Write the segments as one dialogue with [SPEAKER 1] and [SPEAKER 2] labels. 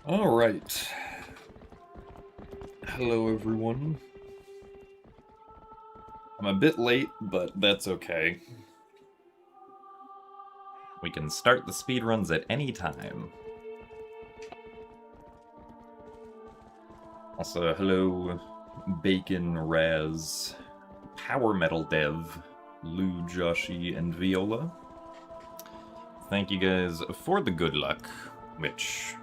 [SPEAKER 1] All right. Hello, everyone. I'm a bit late, but that's okay. We can start the speedruns at any time. Also, hello, Bacon, Raz, Power Metal Dev, Lou, Joshi, and Viola. Thank you guys for the good luck, which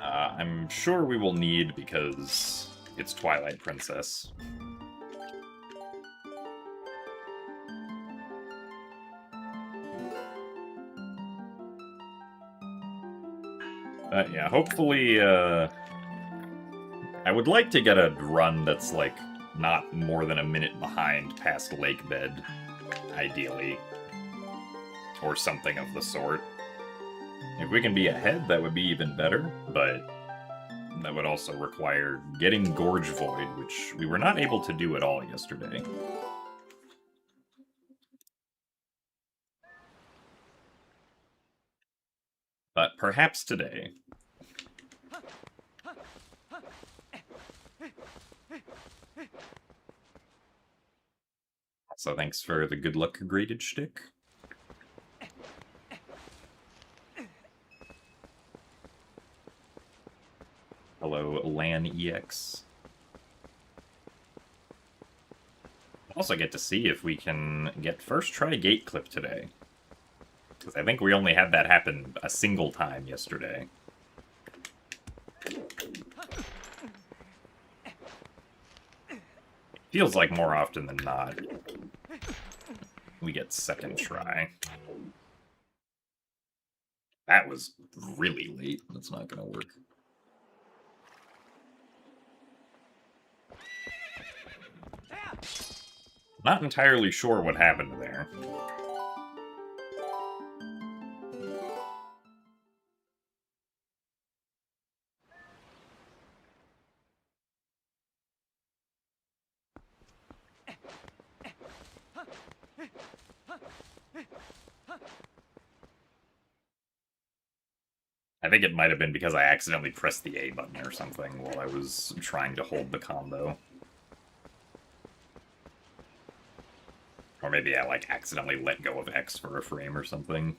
[SPEAKER 1] I'm sure we will need because it's Twilight Princess. Yeah, hopefully, I would like to get a run that's, like, not more than a minute behind past Lake Bed, ideally. Or something of the sort. If we can be ahead, that would be even better, but that would also require getting Gorge Void, which we were not able to do at all yesterday. But perhaps today. So thanks for the good luck graded shtick. Hello, Lan EX. Also get to see if we can get first try gate clip today. Because I think we only had that happen a single time yesterday. Feels like more often than not, we get second try. That was really late. That's not gonna work. Not entirely sure what happened there. I think it might have been because I accidentally pressed the A button or something while I was trying to hold the combo. Or maybe I, like, accidentally let go of X for a frame or something.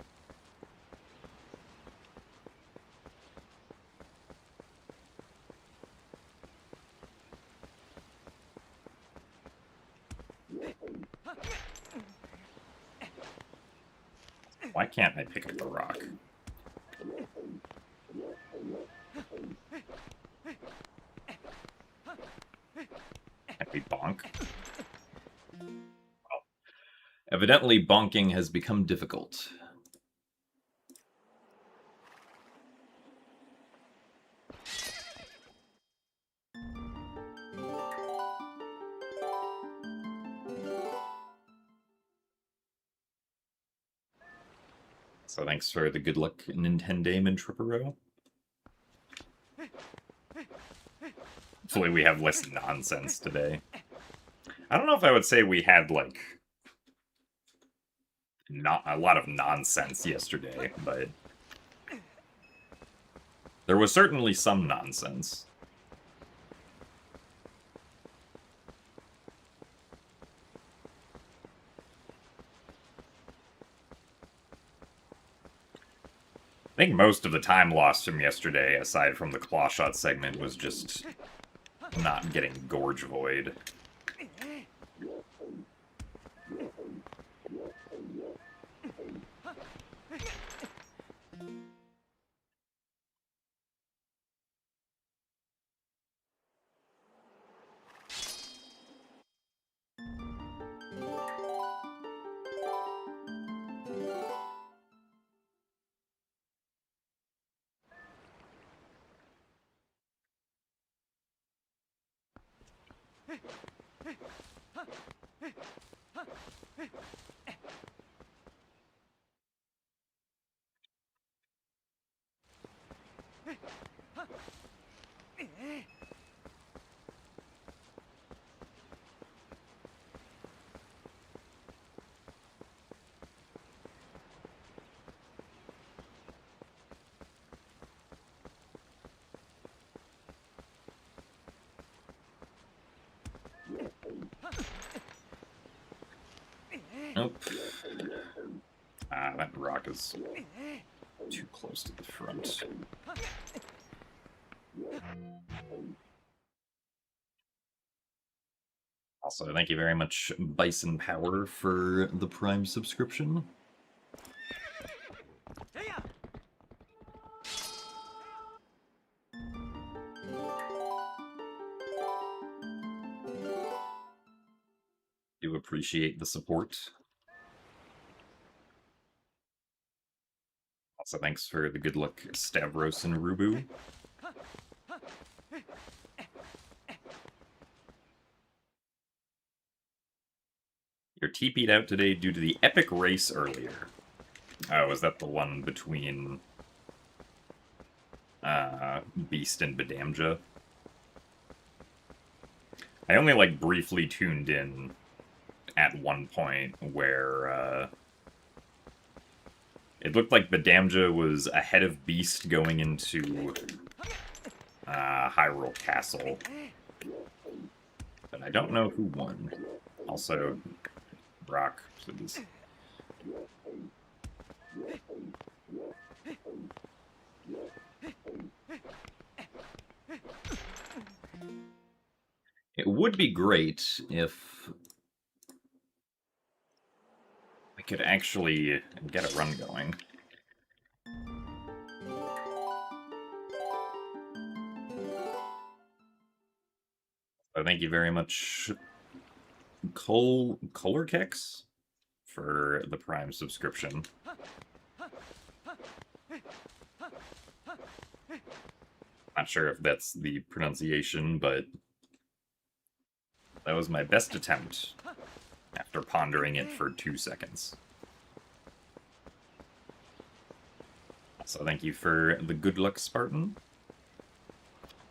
[SPEAKER 1] Why can't I pick up the rock? Can we bonk? Well, evidently bonking has become difficult. So thanks for the good luck, Nintendame and Trippero. Hopefully we have less nonsense today. I don't know if I would say we had, like, not a lot of nonsense yesterday, but there was certainly some nonsense. I think most of the time lost from yesterday, aside from the claw shot segment, was just not getting Gorge Void. is too close to the front. Also, thank you very much, Bison Power, for the Prime subscription. Do appreciate the support. Also, thanks for the good luck, Stavros and Rubu. You're TP'd out today due to the epic race earlier. Oh, was that the one between Beast and Bedamja? I only, like, briefly tuned in at one point where it looked like Bedamja was ahead of Beast going into Hyrule Castle. But I don't know who won. Also, Rock, please. It would be great if we could actually get a run going. So thank you very much, Color Kex, for the Prime subscription. Not sure if that's the pronunciation, but that was my best attempt after pondering it for 2 seconds. So thank you for the good luck, Spartan.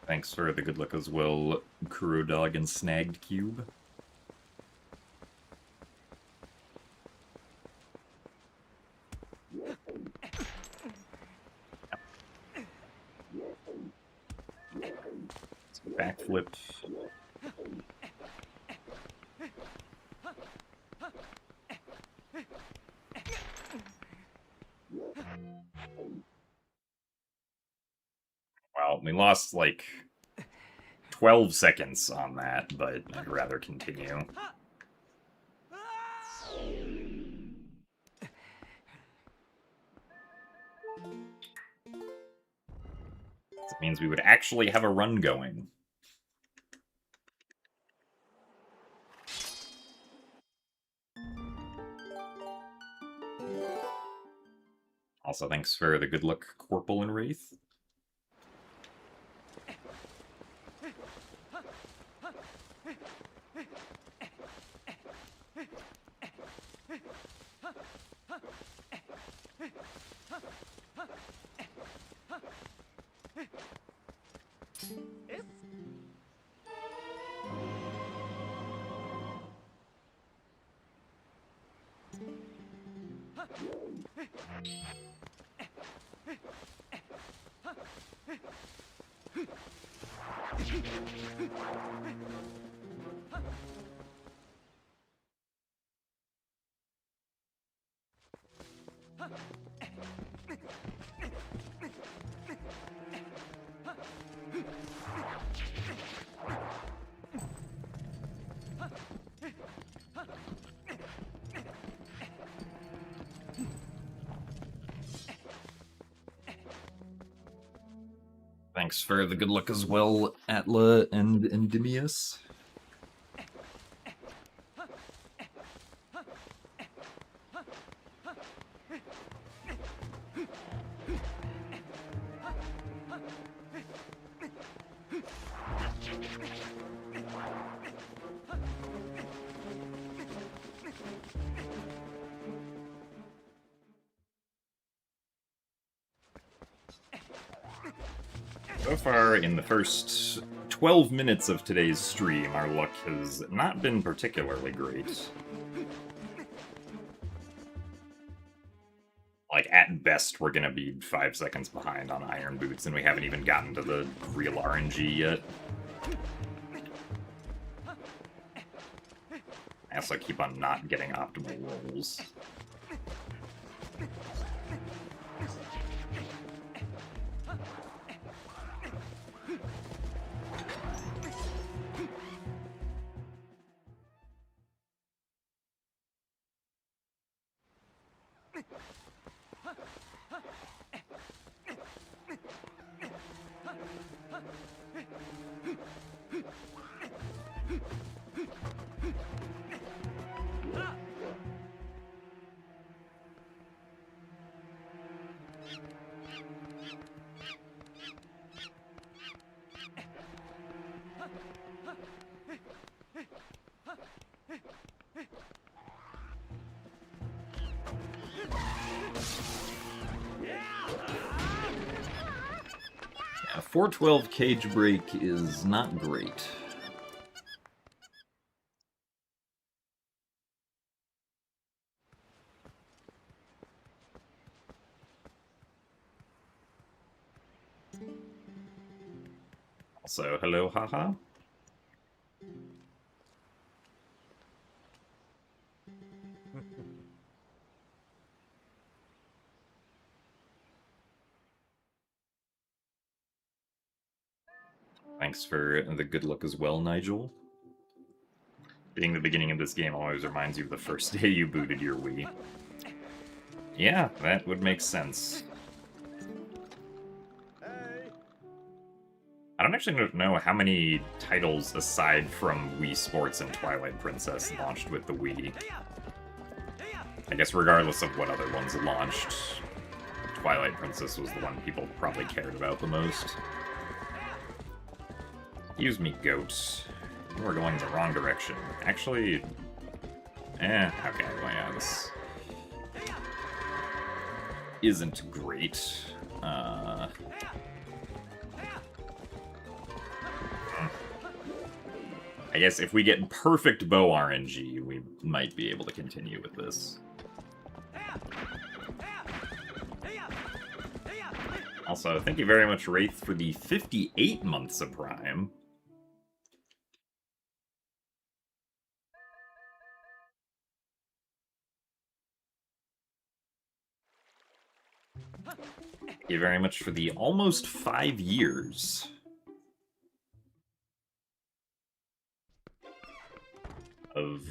[SPEAKER 1] Thanks for the good luck as well, Kuro Dog and Snagged Cube. Backflip. Well, we lost like 12 seconds on that, but I'd rather continue. It means we would actually have a run going. Also, thanks for the good luck, Corporal and Wraith. Thanks for the good luck as well, Atla and Endymius. So far, in the first 12 minutes of today's stream, our luck has not been particularly great. Like, at best, we're gonna be 5 seconds behind on Iron Boots, and we haven't even gotten to the real RNG yet. I also keep on not getting optimal rolls. Yeah, 412 cage break is not great. Also, hello, haha. Thanks for the good luck as well, Nigel. Being the beginning of this game always reminds you of the first day you booted your Wii. Yeah, that would make sense. I don't actually know how many titles aside from Wii Sports and Twilight Princess launched with the Wii. I guess regardless of what other ones launched, Twilight Princess was the one people probably cared about the most. Excuse me, goat. You are going the wrong direction. Actually... okay, well yeah, this... isn't great. I guess if we get perfect bow RNG, we might be able to continue with this. Also, thank you very much, Wraith, for the 58 months of Prime. Thank you very much for the almost 5 years. Of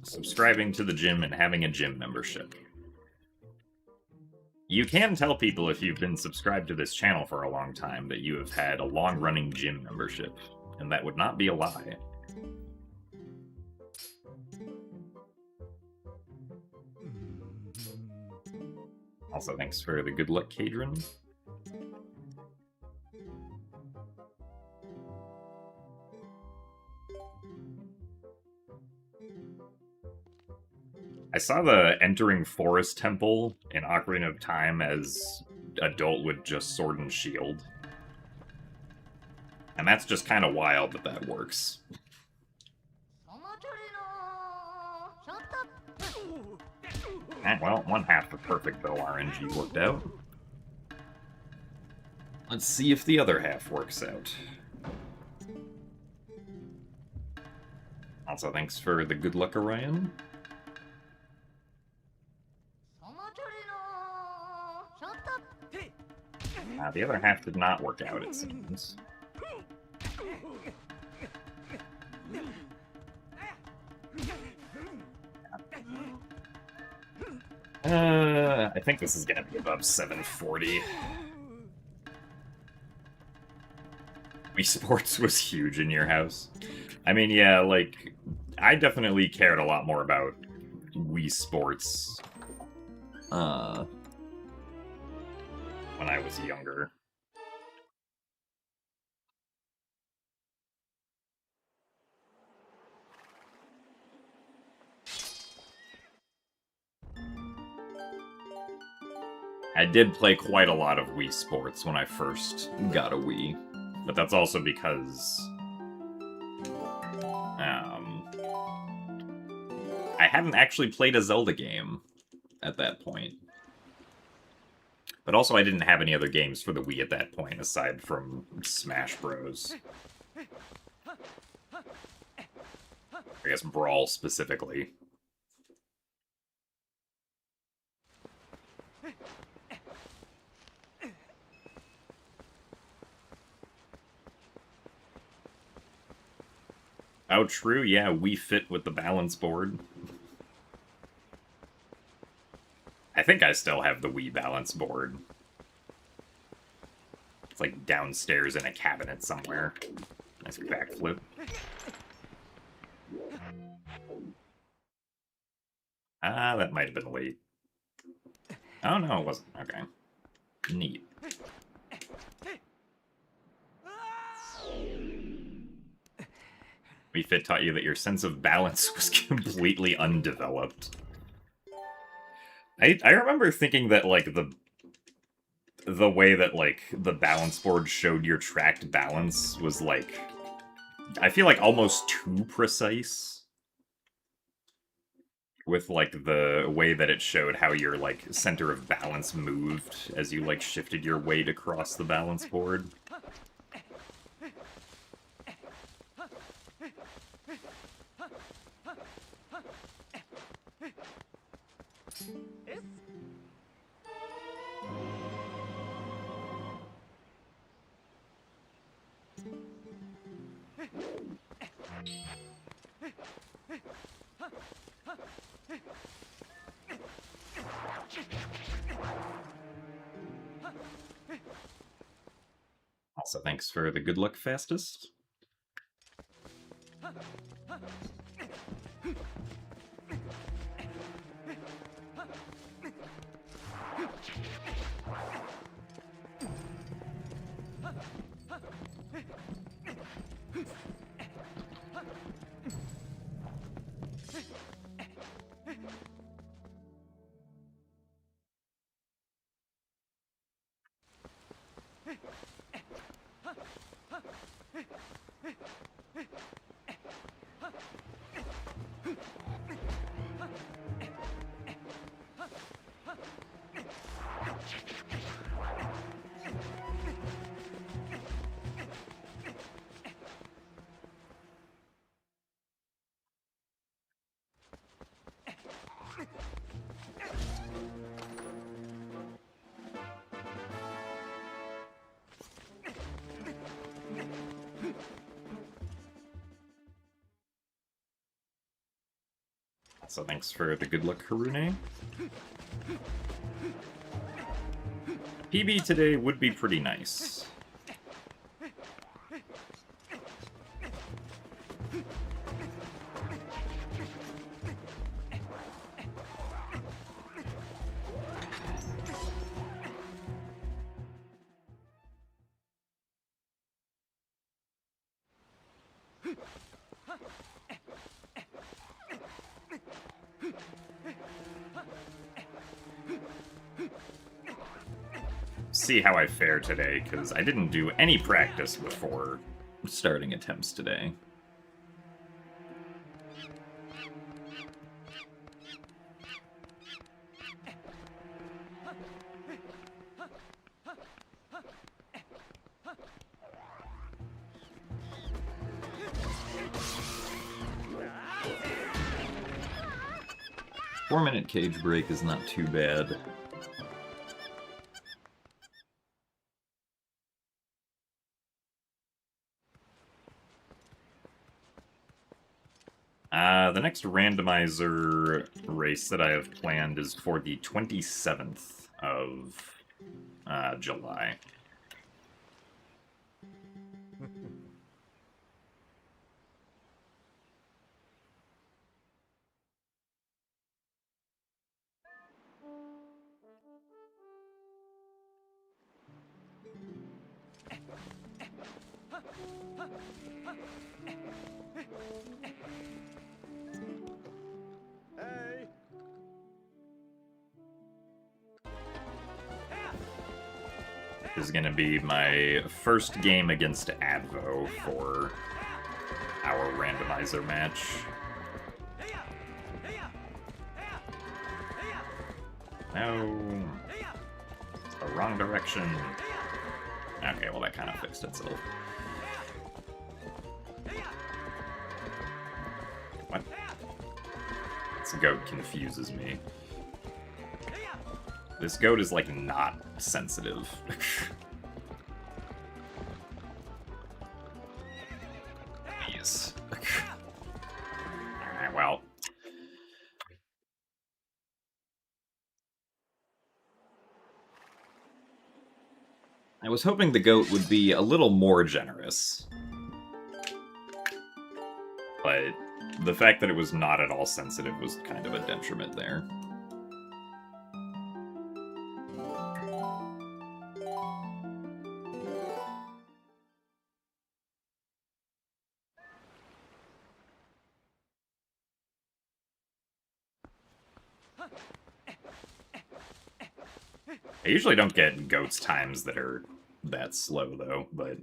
[SPEAKER 1] subscribing to the gym and having a gym membership. You can tell people if you've been subscribed to this channel for a long time that you have had a long-running gym membership, and that would not be a lie. Also, thanks for the good luck, Kadron. I saw the entering Forest Temple in Ocarina of Time as adult with just Sword and Shield. And that's just kind of wild that that works. Well, one half the perfect bow RNG worked out. Let's see if the other half works out. Also, thanks for the good luck, Orion. The other half did not work out, it seems. I think this is gonna be above 740. Wii Sports was huge in your house. I mean, yeah, like, I definitely cared a lot more about Wii Sports when I was younger. I did play quite a lot of Wii Sports when I first got a Wii, but that's also because I hadn't actually played a Zelda game at that point. But also I didn't have any other games for the Wii at that point, aside from Smash Bros. I guess Brawl specifically. Oh, true, yeah, Wii Fit with the balance board. I think I still have the Wii balance board. It's like, downstairs in a cabinet somewhere. Nice backflip. Ah, that might have been late. Oh, no, it wasn't. Okay. Neat. Wii Fit taught you that your sense of balance was completely undeveloped. I remember thinking that, like, the way that, like, the balance board showed your tracked balance was, like, I feel like almost too precise. With, like, the way that it showed how your, like, center of balance moved as you, like, shifted your weight across the balance board. Also, thanks for the good luck fastest. So thanks for the good luck, Harune. PB today would be pretty nice. See how I fare today, because I didn't do any practice before starting attempts today. Four-minute cage break is not too bad. The next randomizer race that I have planned is for the 27th of July. This is going to be my first game against Advo for our randomizer match. No. It's the wrong direction. Okay, well that kind of fixed itself. What? This goat confuses me. This goat is, like, not sensitive. Please. Alright, well. I was hoping the goat would be a little more generous. But the fact that it was not at all sensitive was kind of a detriment there. I usually don't get goats times that are that slow, though, but...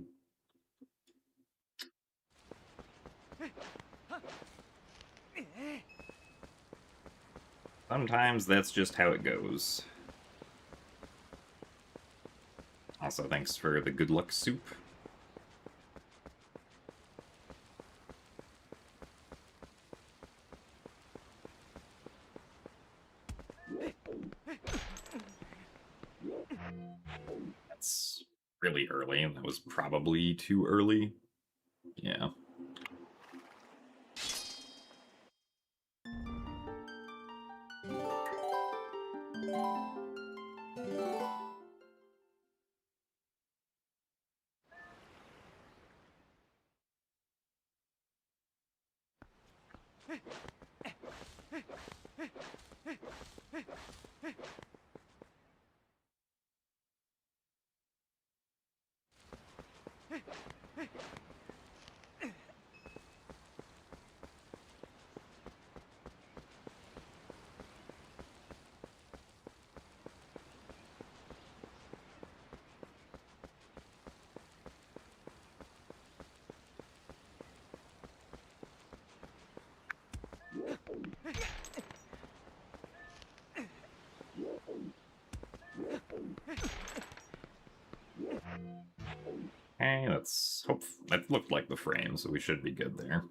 [SPEAKER 1] sometimes that's just how it goes. Also, thanks for the good luck soup. That's really early, and that was probably too early. Yeah. Okay, that's hope that looked like the frame, so we should be good there.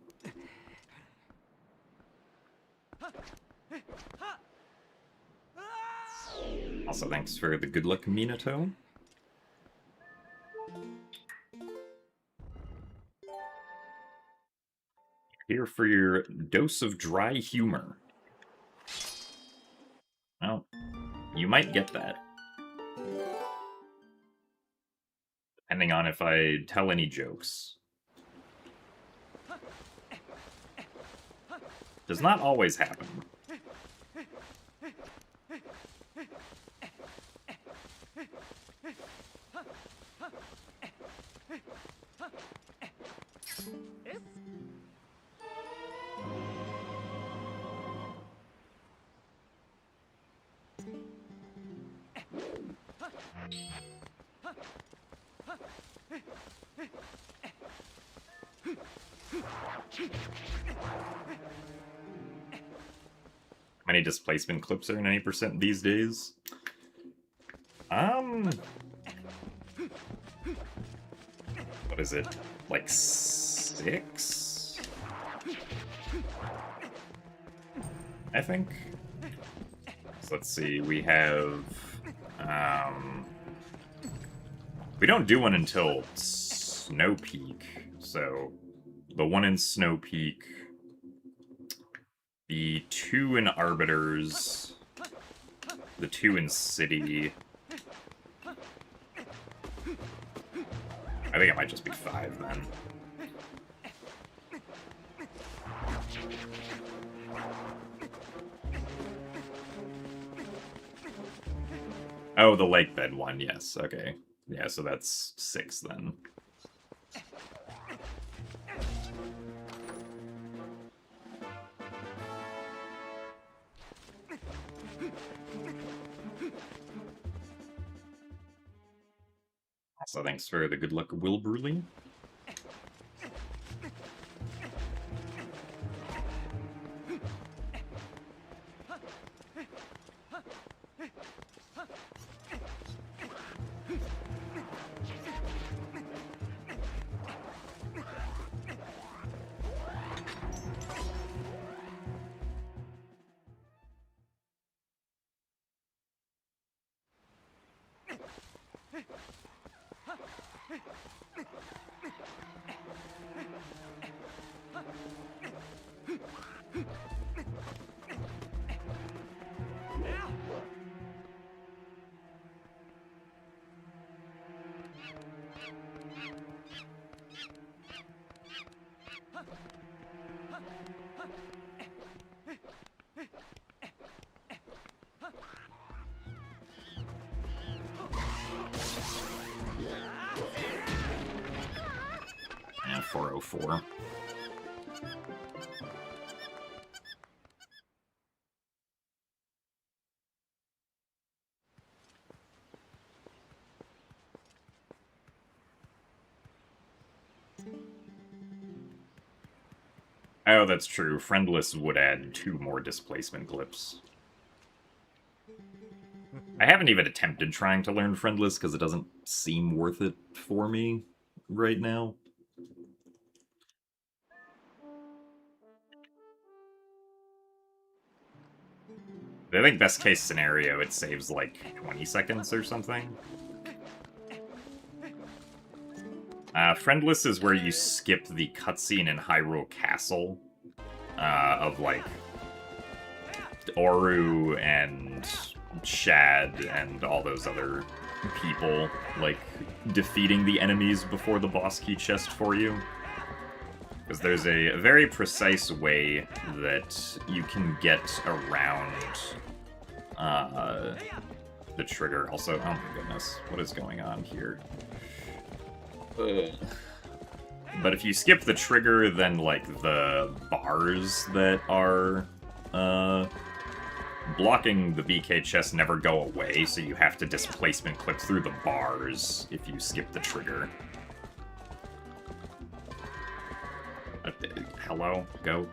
[SPEAKER 1] Also, thanks for the good luck, Minato. Here for your dose of dry humor. Well, you might get that. Depending on if I tell any jokes. Does not always happen. How many displacement clips are in any percent these days? What is it? Like 6? I think. So let's see, we have... we don't do one until Snow Peak, so the one in Snow Peak, the 2 in Arbiters, the 2 in City. I think it might just be 5 then. Oh, the lake bed one, yes, okay. Yeah, so that's 6 then. So thanks for the good luck, Will Bruley. Yeah, 404. Oh, that's true. Friendless would add 2 more displacement clips. I haven't even attempted trying to learn Friendless because it doesn't seem worth it for me right now. I think best case scenario, it saves like 20 seconds or something. Friendless is where you skip the cutscene in Hyrule Castle of like Oru and Shad and all those other people like defeating the enemies before the boss key chest for you. Because there's a very precise way that you can get around the trigger. Also, oh my goodness, what is going on here? Ugh. But if you skip the trigger, then like the bars that are blocking the BK chest never go away, so you have to displacement clip through the bars if you skip the trigger. Hello, goat?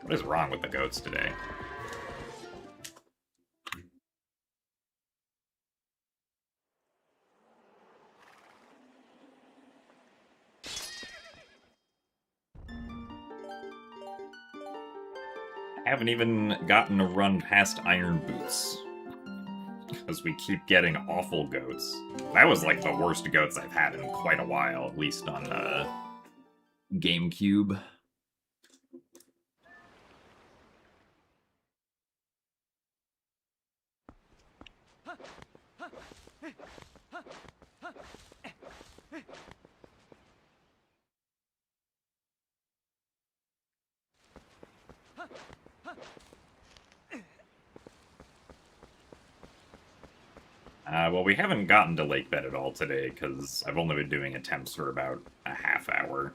[SPEAKER 1] What is wrong with the goats today? I haven't even gotten a run past Iron Boots. Because we keep getting awful goats. That was like the worst goats I've had in quite a while, at least on GameCube. Well, we haven't gotten to Lake Bed at all today, because I've only been doing attempts for about a half hour.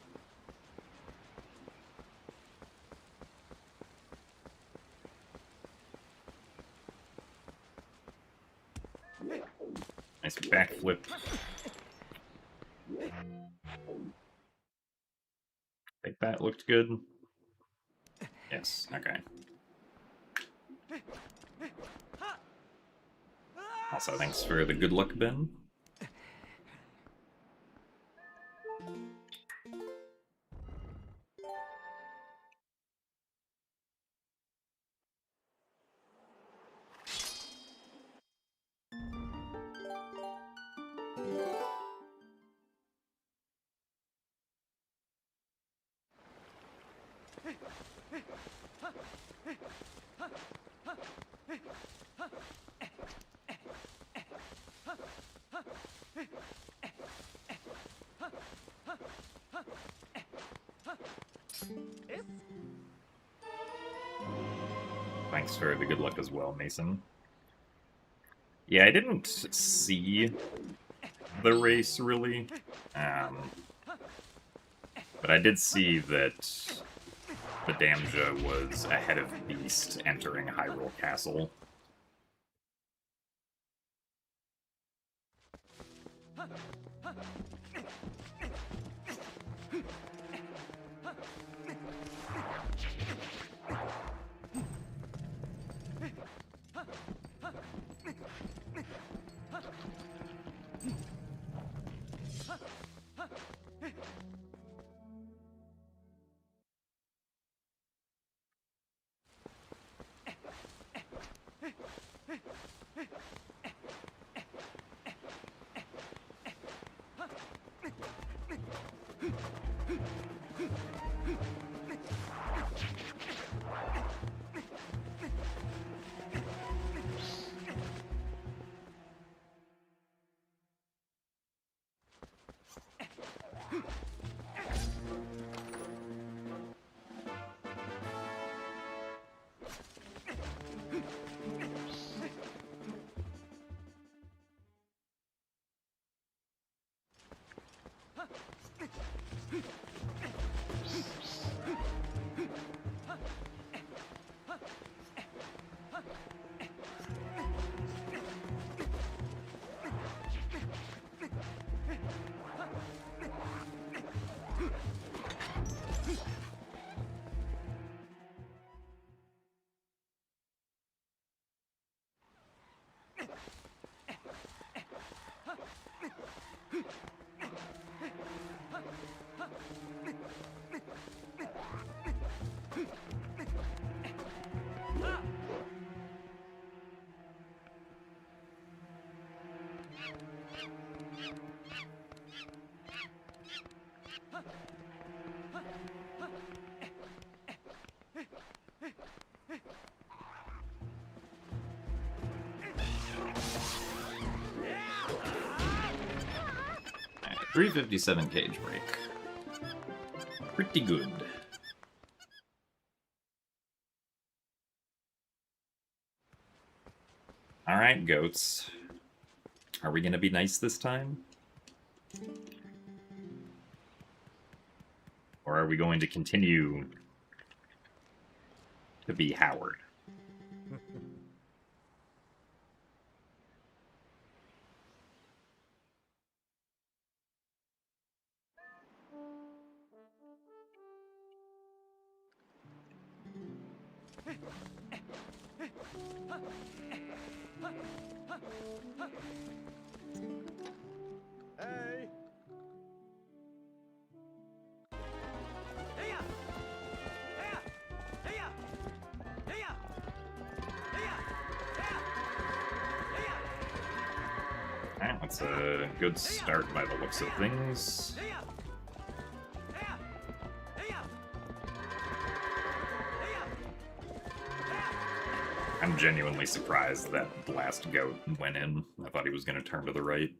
[SPEAKER 1] Nice backflip. I think that looked good. Yes, okay. Also, thanks for the good luck, Ben. Thanks for the good luck as well, Mason. Yeah, I didn't see the race, really. But I did see that the Damja was ahead of Beast entering Hyrule Castle. Alright, 357 cage break. Pretty good. Alright, goats. Are we gonna be nice this time? Or are we going to continue to be Howard?
[SPEAKER 2] Hey!
[SPEAKER 1] Alright, that's a good start by the looks of things. I'm genuinely surprised that last goat went in. I thought he was going to turn to the right.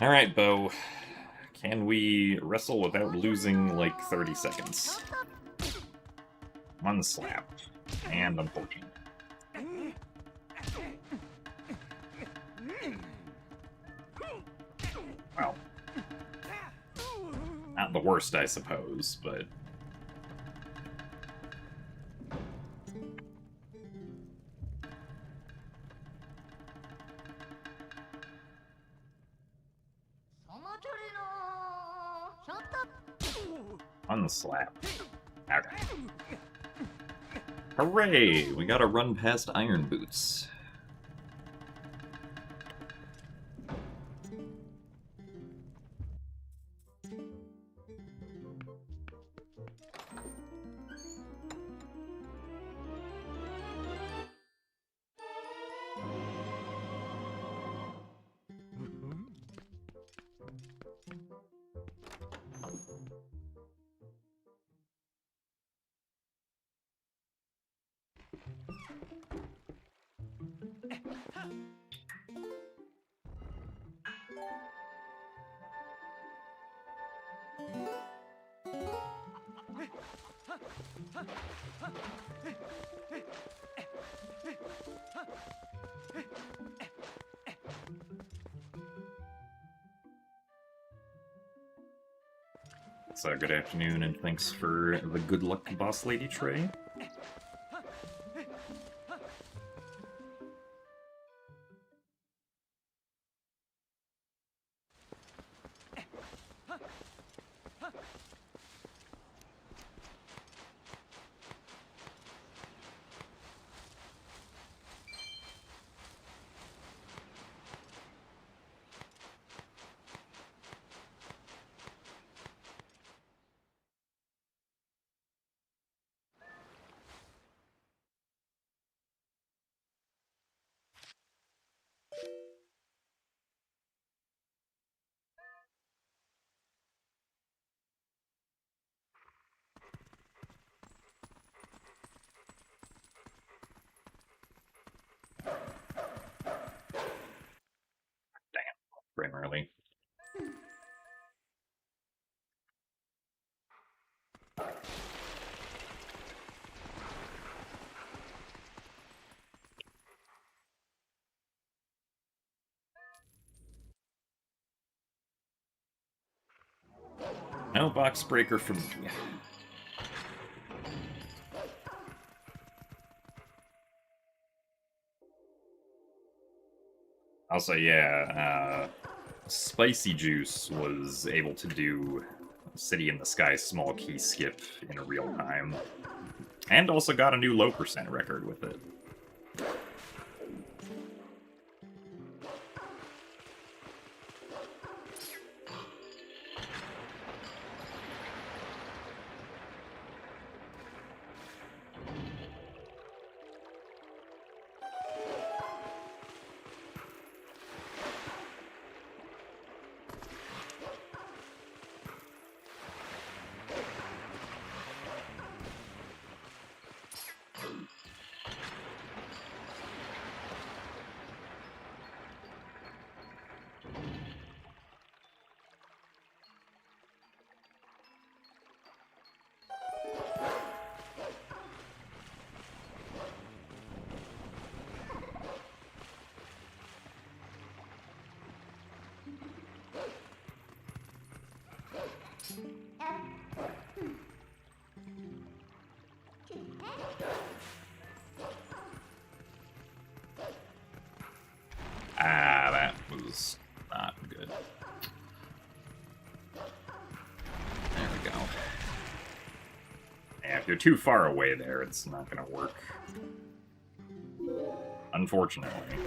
[SPEAKER 1] Alright, Bo. Can we wrestle without losing, like, 30 seconds? One slap. And unfortunate. Well. Not the worst, I suppose, but... Unslap. Okay. Hooray! We gotta run past Iron Boots. So, good afternoon, and thanks for the good luck, Boss Lady Trey. really. No box breaker for me. Also, yeah, Spicy Juice was able to do City in the Sky small key skip in real time. And also got a new low percent record with it. Ah, that was not good. There we go. Yeah, if you're too far away there, it's not gonna work. Unfortunately.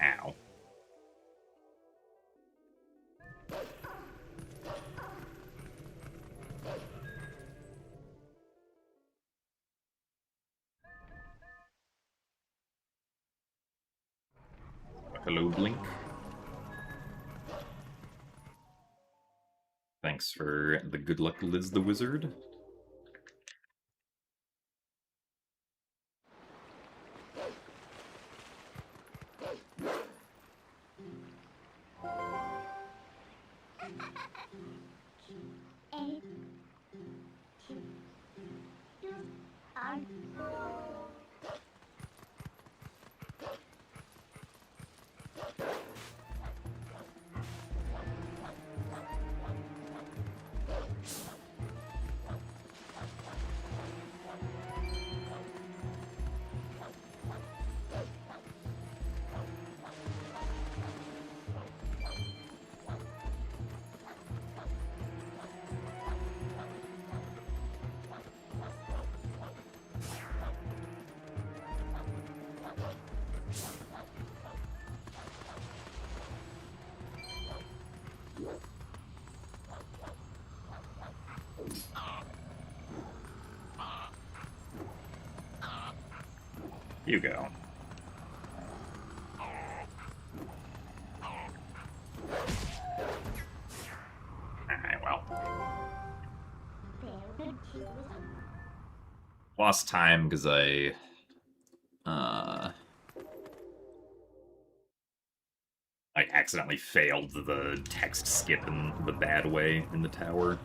[SPEAKER 1] Ow. Hello, Blink. Thanks for the good luck, Liz the Wizard. You go. Alright, well. Lost time because I accidentally failed the text skip in the bad way in the tower.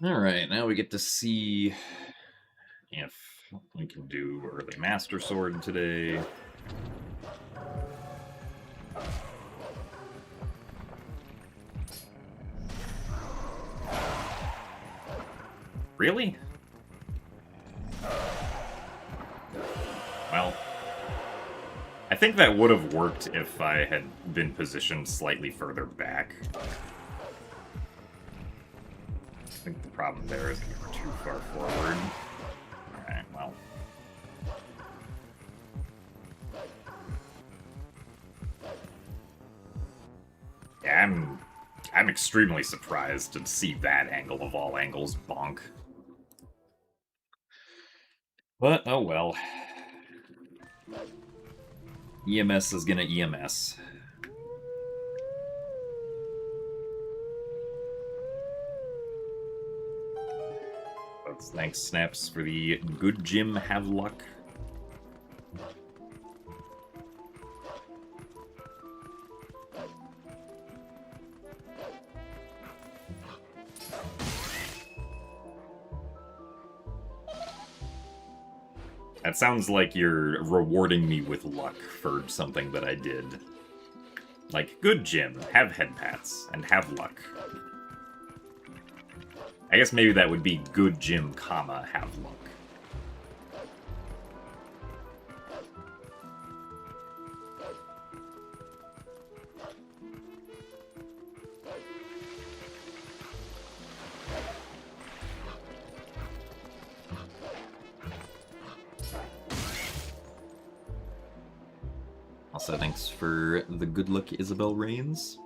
[SPEAKER 1] Alright, now we get to see if we can do early Master Sword today. Really? Well, I think that would have worked if I had been positioned slightly further back. I think the problem there is that we were too far forward. Alright, well. Yeah, I'm extremely surprised to see that angle of all angles bonk. But, oh well. EMS is gonna EMS. Thanks, Snaps, for the good Jim have luck. That sounds like you're rewarding me with luck for something that I did. Like, good Jim, have head pats, and have luck. I guess maybe that would be good Jim, comma, have luck. Also, thanks for the good luck, Isabel Rains.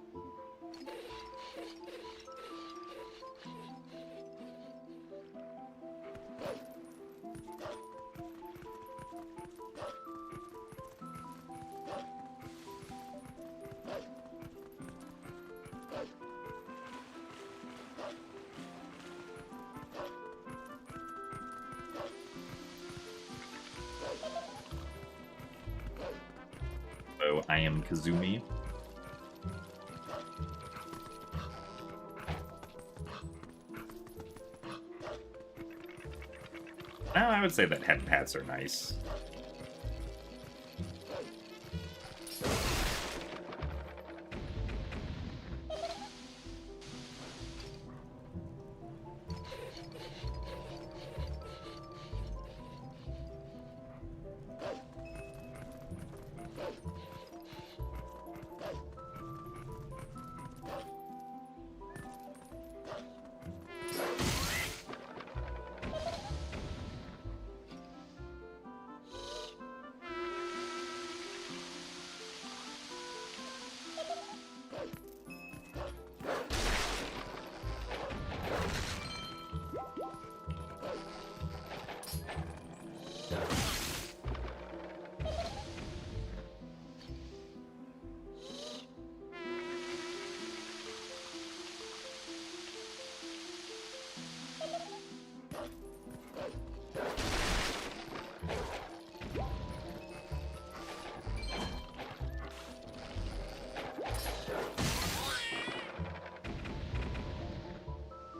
[SPEAKER 1] I am Kazumi. I would say that head pats are nice.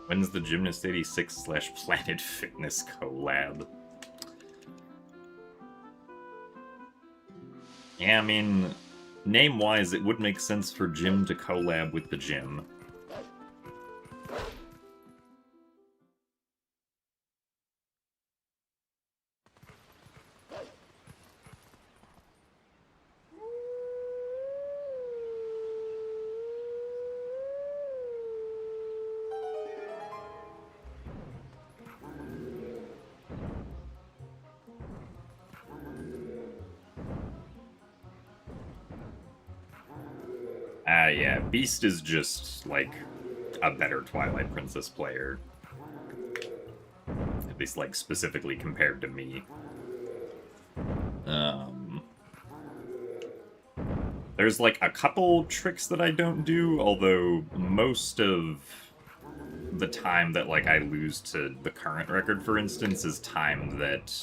[SPEAKER 1] When's the Gymnast 86/Planet Fitness collab? Yeah, I mean, name-wise, it would make sense for Gym to collab with the Gym. Yeah, Beast is just, like, a better Twilight Princess player. At least, like, specifically compared to me. There's, like, a couple tricks that I don't do, although most of the time that, like, I lose to the current record, for instance, is time that,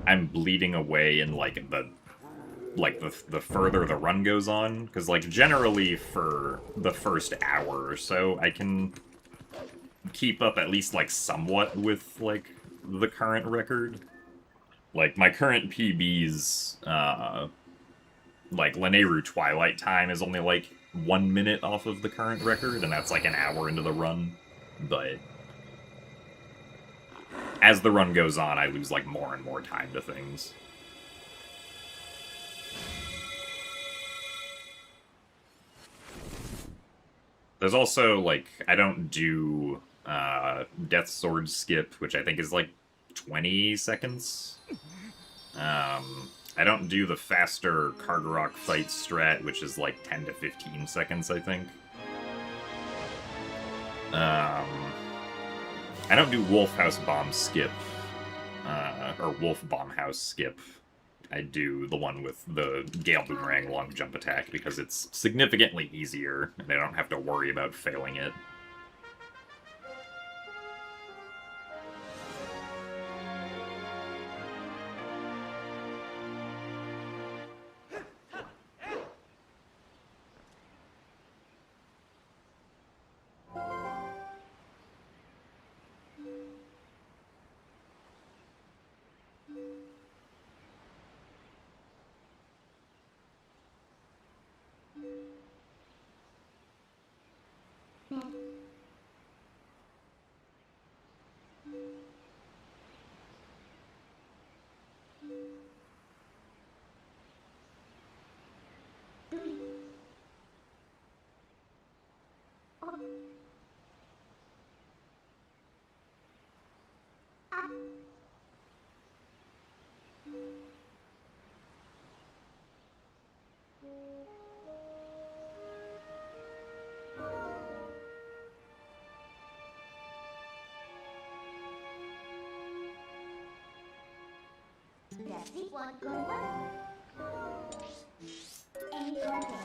[SPEAKER 1] I'm bleeding away in, like, the further the run goes on, because, like, generally for the first hour or so, I can keep up at least, like, somewhat with, like, the current record. Like, my current PB's, like, Lanayru Twilight time is only, like, 1 minute off of the current record, and that's, like, an hour into the run. But as the run goes on, I lose, like, more and more time to things. There's also, like, I don't do Death Sword skip, which I think is, like, 20 seconds. I don't do the faster Kargarok fight strat, which is, like, 10 to 15 seconds, I think. I don't do Wolf House Bomb skip, or Wolf Bomb House skip. I do the one with the Gale Boomerang long jump attack because it's significantly easier, and I don't have to worry about failing it.
[SPEAKER 2] That's the one good one. Any good one?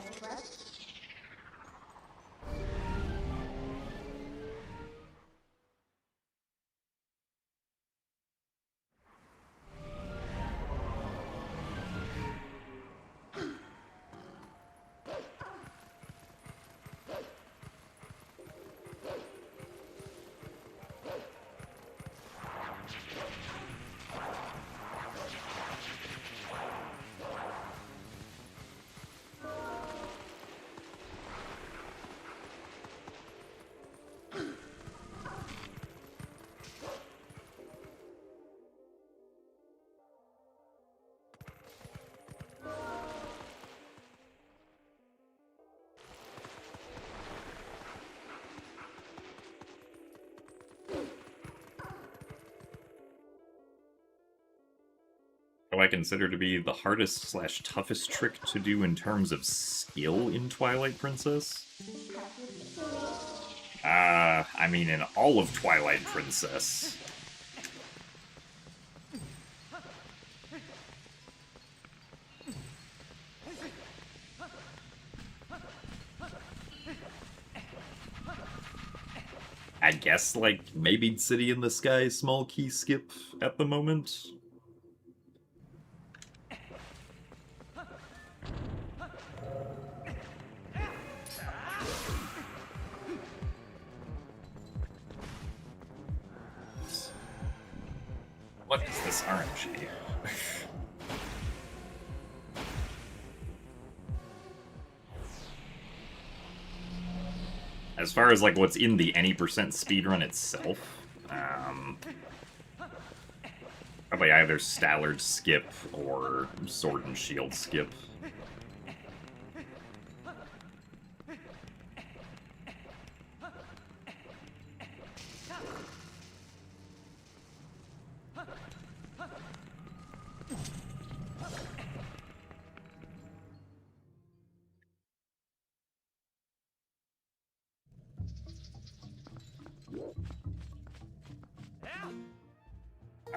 [SPEAKER 1] What do I consider to be the hardest slash toughest trick to do in terms of skill in Twilight Princess? I mean, in all of Twilight Princess. I guess, like, maybe City in the Sky small key skip at the moment. What is this RNG? As far as, like, what's in the any percent speedrun itself, probably either Stallard skip or Sword and Shield skip.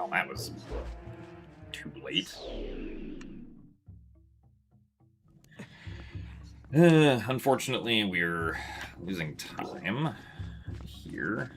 [SPEAKER 1] Oh, that was too late. Unfortunately, we're losing time here.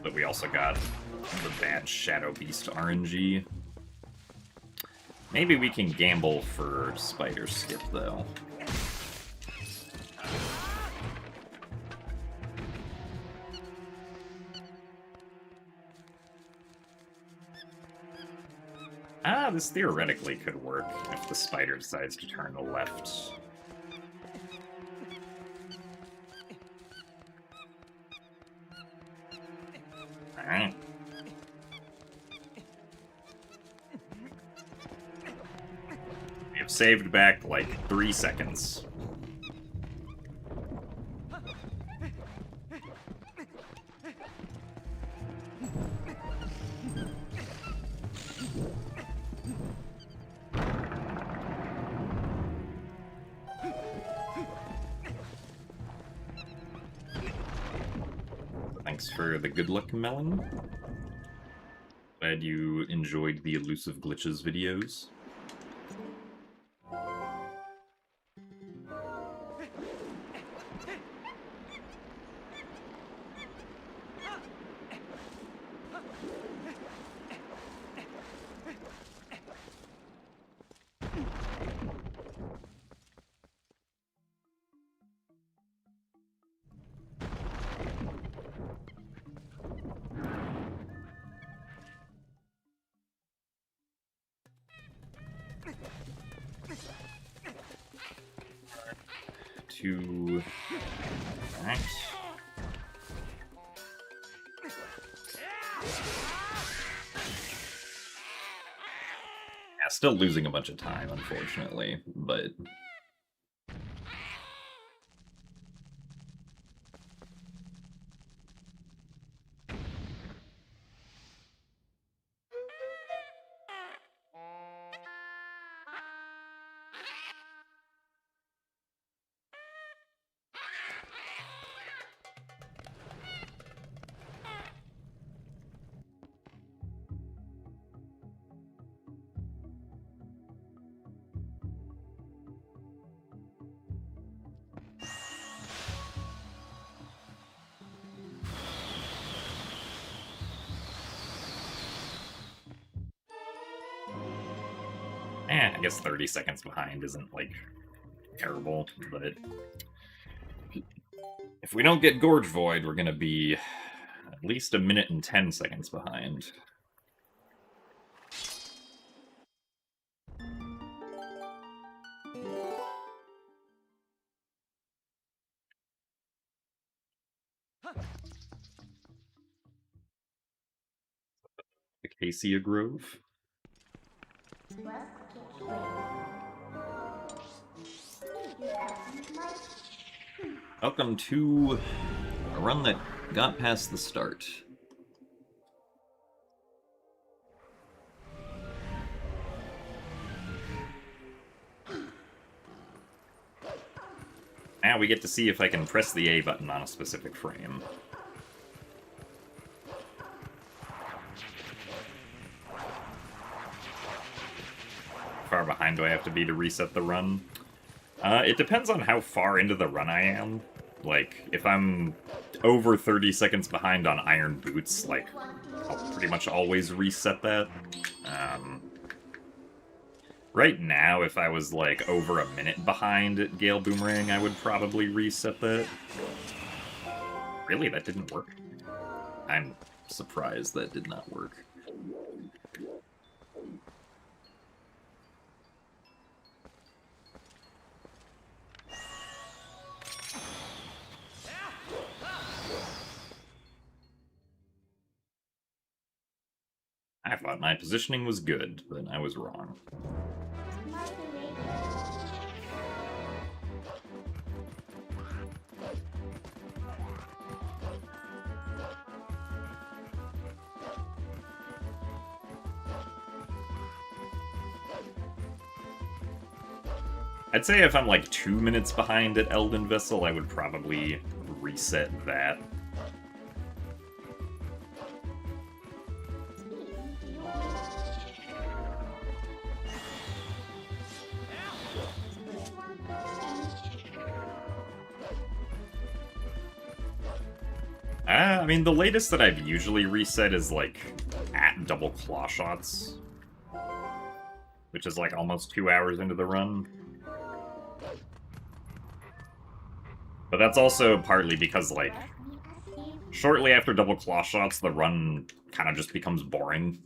[SPEAKER 1] But we also got the bad Shadow Beast RNG. Maybe we can gamble for Spider Skip, though. This theoretically could work if the spider decides to turn to left. Alright. We have saved back like 3 seconds. Thanks for the good luck, Melon. Glad you enjoyed the elusive glitches videos. To right. Yeah, still losing a bunch of time, unfortunately, but I guess 30 seconds behind isn't, like, terrible, but if we don't get Gorge Void, we're gonna be at least a minute and 10 seconds behind. Acacia Grove.
[SPEAKER 2] Rust catch wave. You have my
[SPEAKER 1] Welcome to a run that got past the start. Now we get to see if I can press the A button on a specific frame. How far behind do I have to be to reset the run? It depends on how far into the run I am. Like, if I'm over 30 seconds behind on Iron Boots, like, I'll pretty much always reset that. Right now, if I was, like, over a minute behind at Gale Boomerang, I would probably reset that. Really? That didn't work? I'm surprised that did not work. I thought my positioning was good, but I was wrong. I'd say if I'm like 2 minutes behind at Elden Vessel, I would probably reset that. I mean, the latest that I've usually reset is, like, at double claw shots. Which is, like, almost 2 hours into the run. But that's also partly because, like, shortly after double claw shots, the run kind of just becomes boring.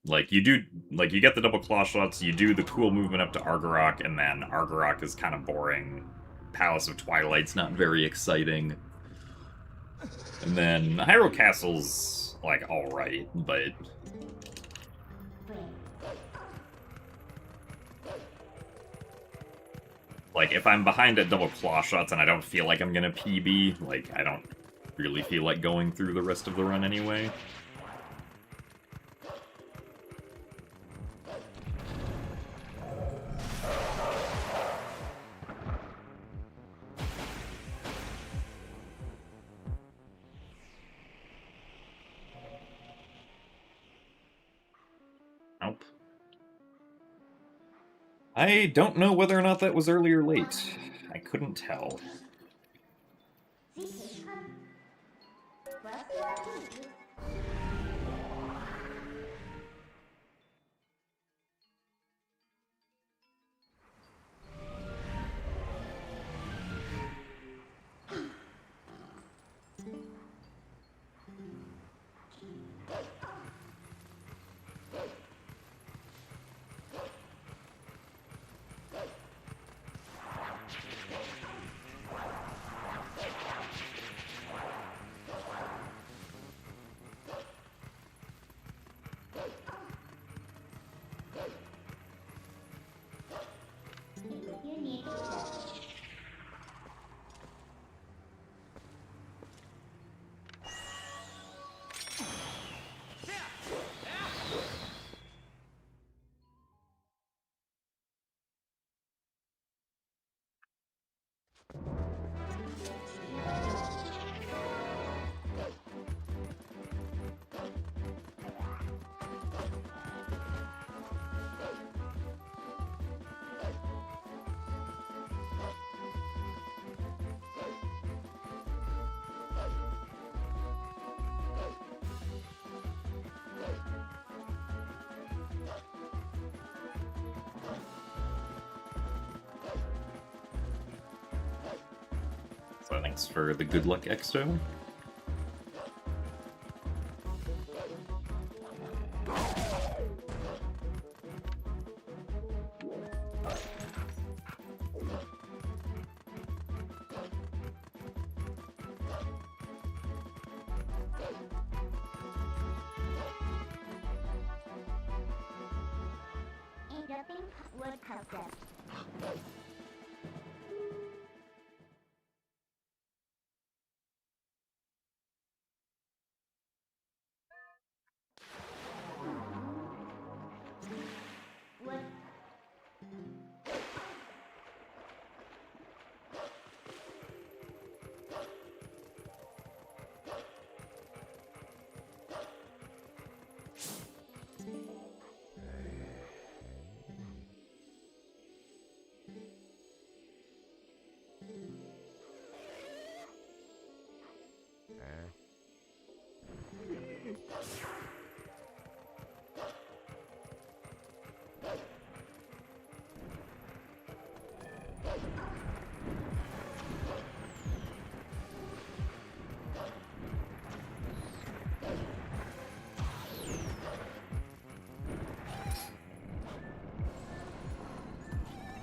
[SPEAKER 1] Like, you get the double claw shots, you do the cool movement up to Argarok, and then Argarok is kind of boring. Palace of Twilight's not very exciting. And then Hyrule Castle's, like, alright, but... like, if I'm behind at double claw shots and I don't feel like I'm gonna PB, like, I don't really feel like going through the rest of the run anyway. Nope. I don't know whether or not that was early or late. I couldn't tell. Thanks for the good luck, Exo.
[SPEAKER 2] Interrupting word process. Word.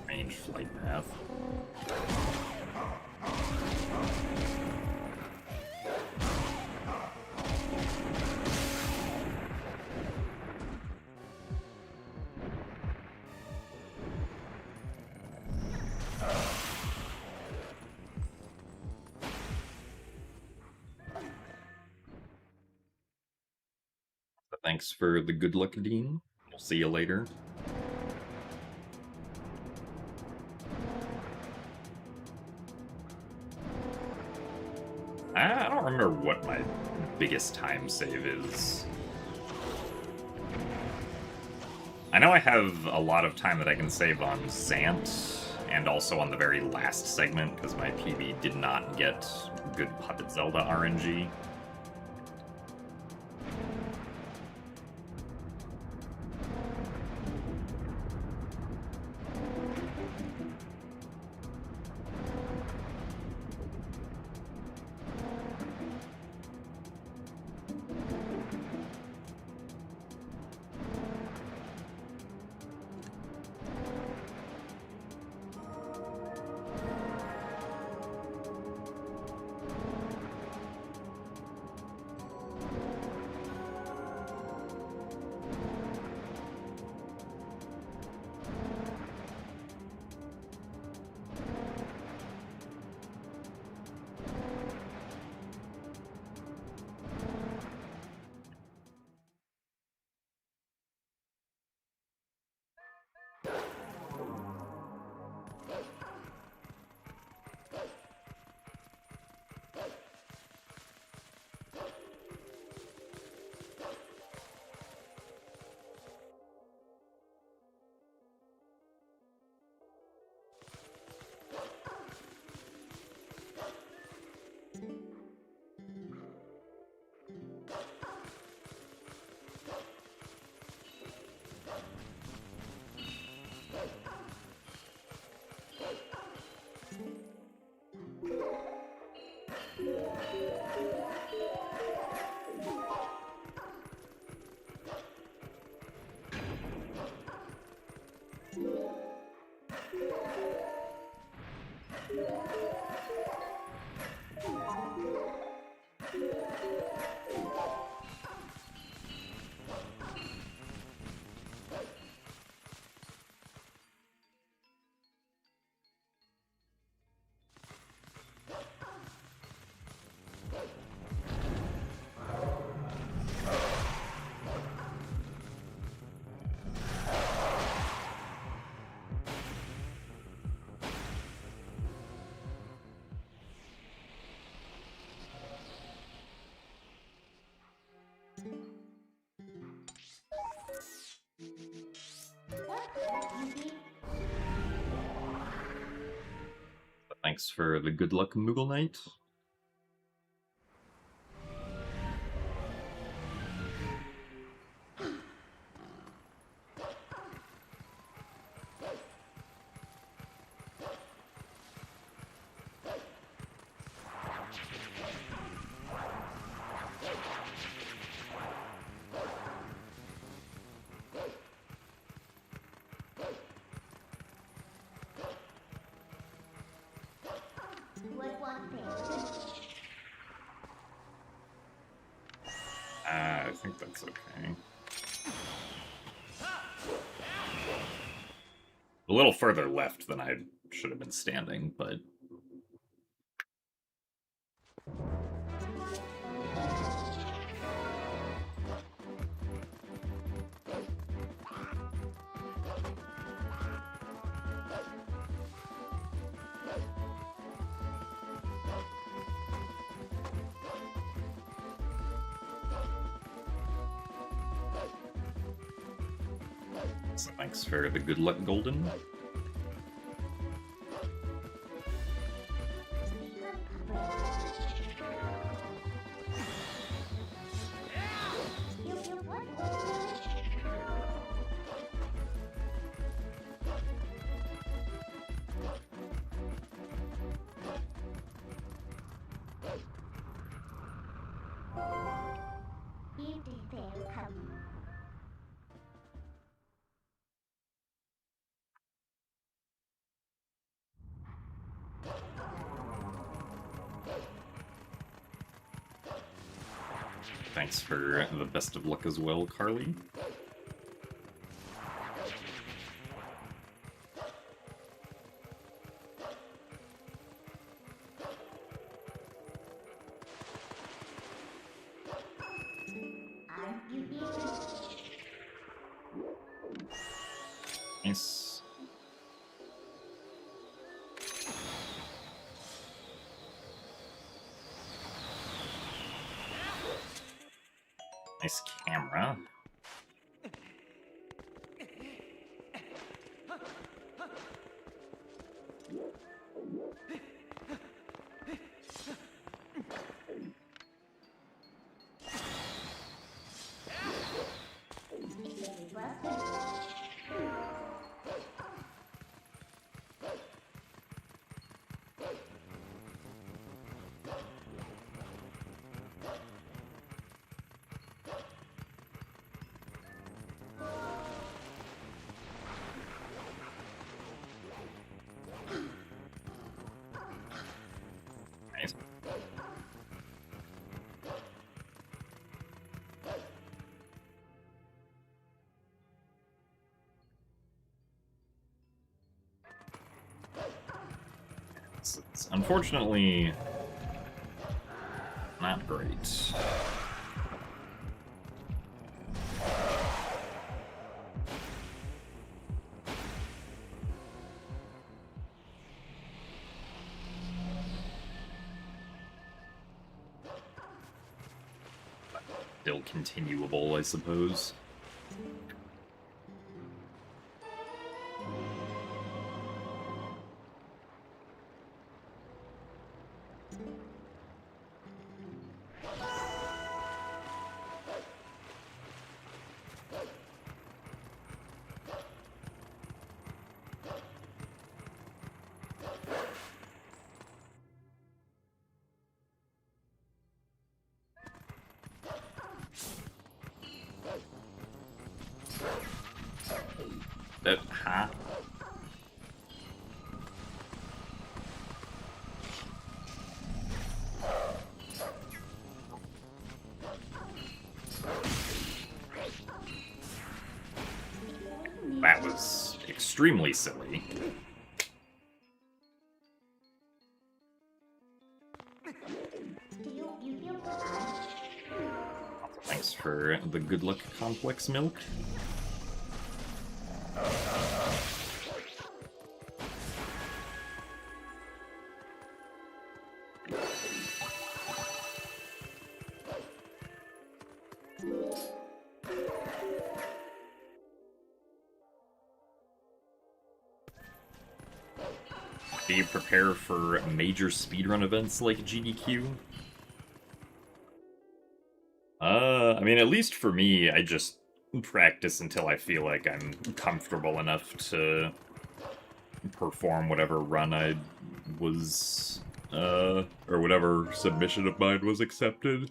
[SPEAKER 1] Range flight path. Thanks for the good luck, Dean. We'll see you later. I don't remember what my biggest time save is. I know I have a lot of time that I can save on Zant, and also on the very last segment, because my PB did not get good Puppet Zelda RNG. Thanks for the good luck, Moogle Knight. Yeah, I think that's okay. A little further left than I should have been standing, but... So thanks for the good luck, Golden. Thanks for the best of luck as well, Carly. Nice. Nice camera. Nice. It's unfortunately not great. Still continuable, I suppose. Huh? That was extremely silly. Thanks for the good luck complex milk. Do you prepare for major speedrun events like GDQ? I mean, at least for me, I just practice until I feel like I'm comfortable enough to perform whatever run I was, or whatever submission of mine was accepted.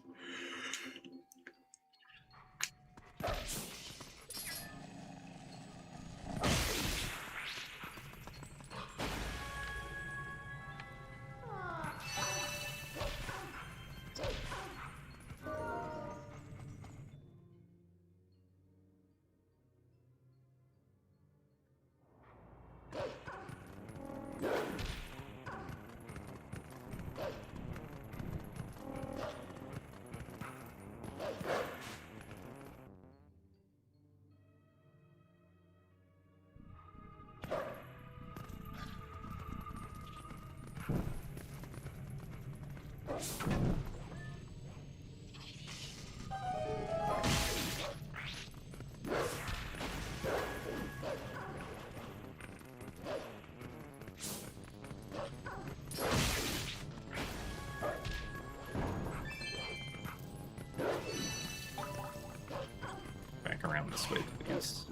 [SPEAKER 1] Back around this way, please.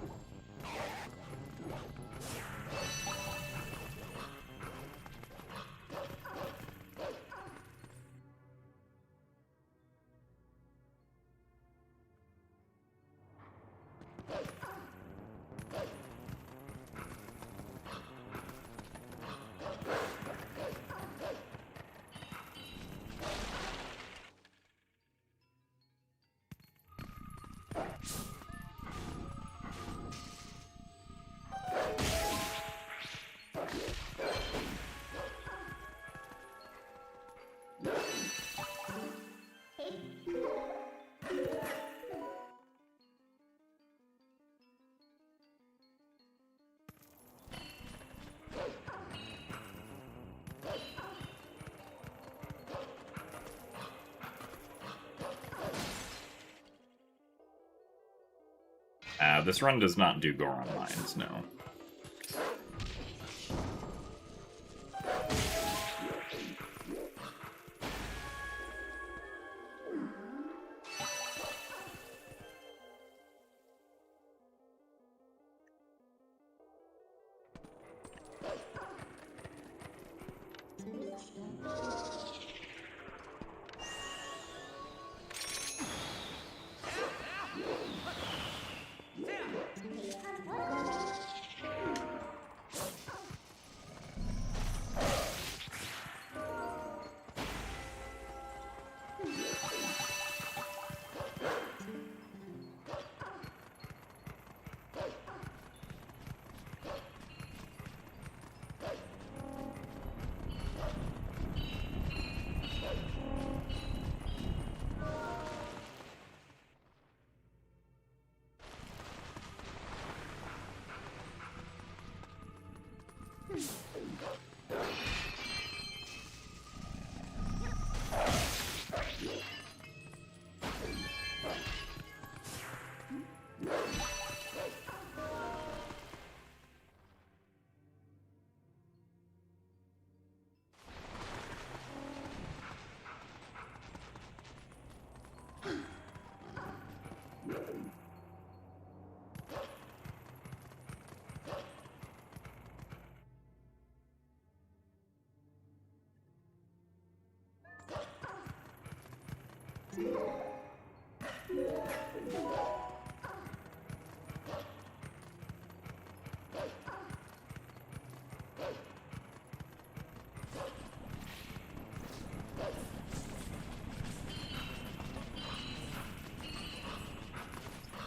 [SPEAKER 1] This run does not do Goron Mines, no.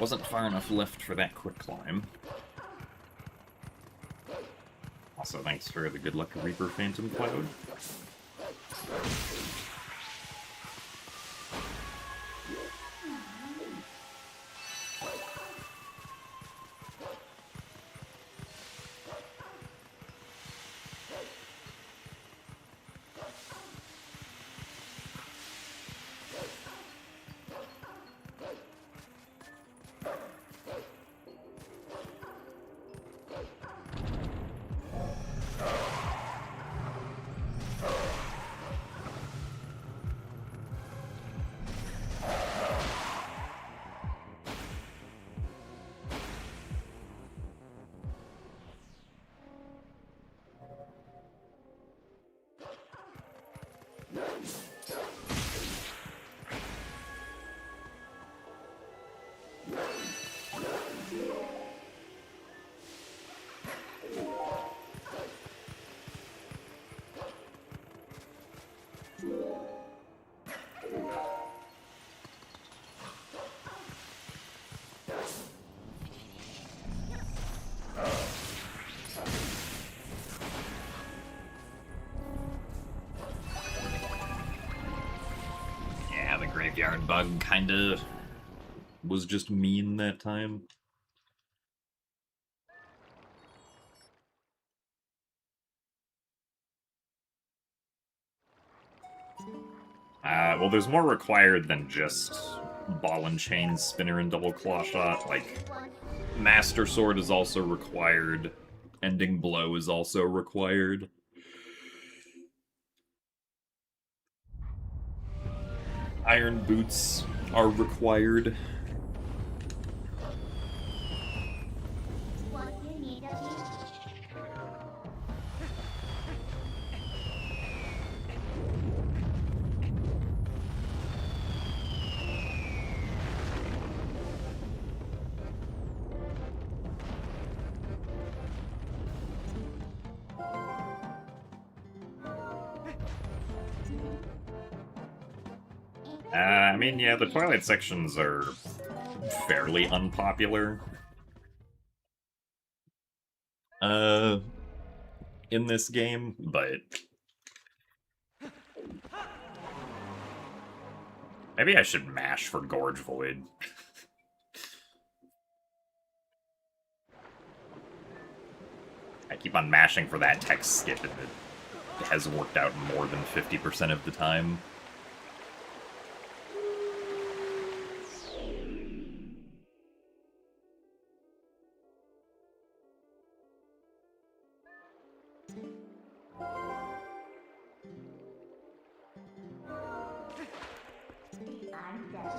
[SPEAKER 1] Wasn't far enough left for that quick climb. Also, thanks for the good luck Reaper Phantom Cloud. Graveyard bug kinda was just mean that time. Well, there's more required than just ball and chain, spinner, and double claw shot. Like, Master Sword is also required. Ending Blow is also required. Iron Boots are required.
[SPEAKER 2] What you need of me?
[SPEAKER 1] I mean, yeah, the Twilight sections are fairly unpopular. In this game, but maybe I should mash for Gorge Void. I keep on mashing for that text skip, and it has worked out more than 50% of the time.
[SPEAKER 2] I'm dead.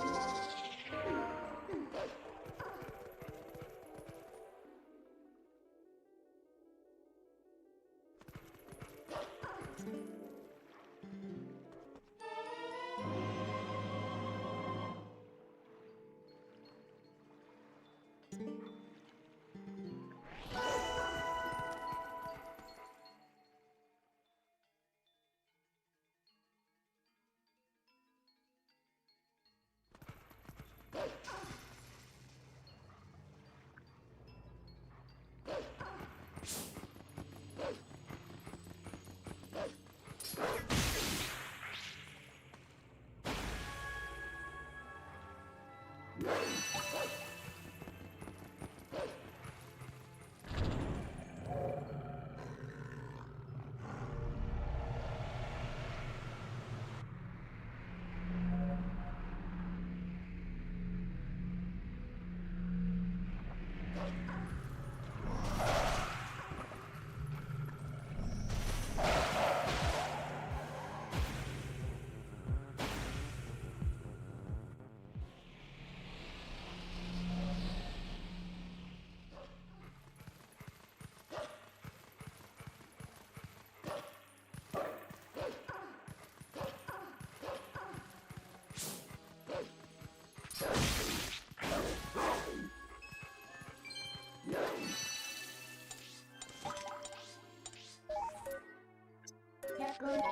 [SPEAKER 2] Let's go to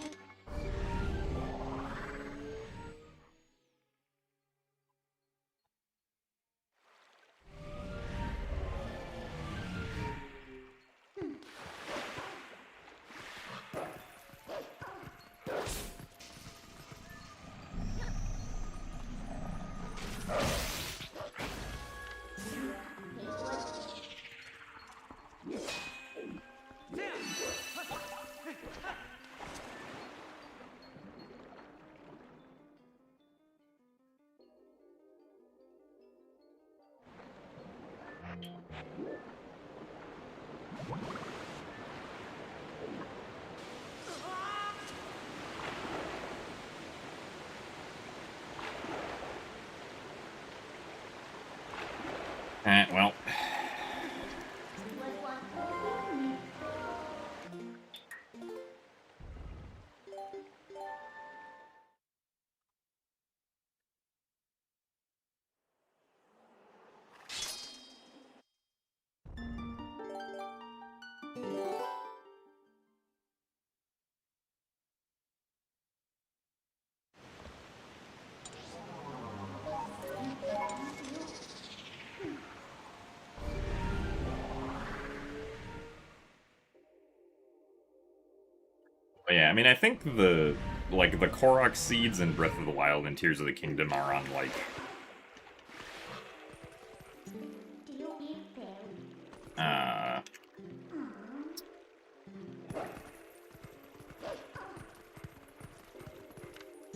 [SPEAKER 2] eat.
[SPEAKER 1] Well. But yeah, I mean, I think the Korok seeds in Breath of the Wild and Tears of the Kingdom are on, like,
[SPEAKER 2] Do you eat fairy?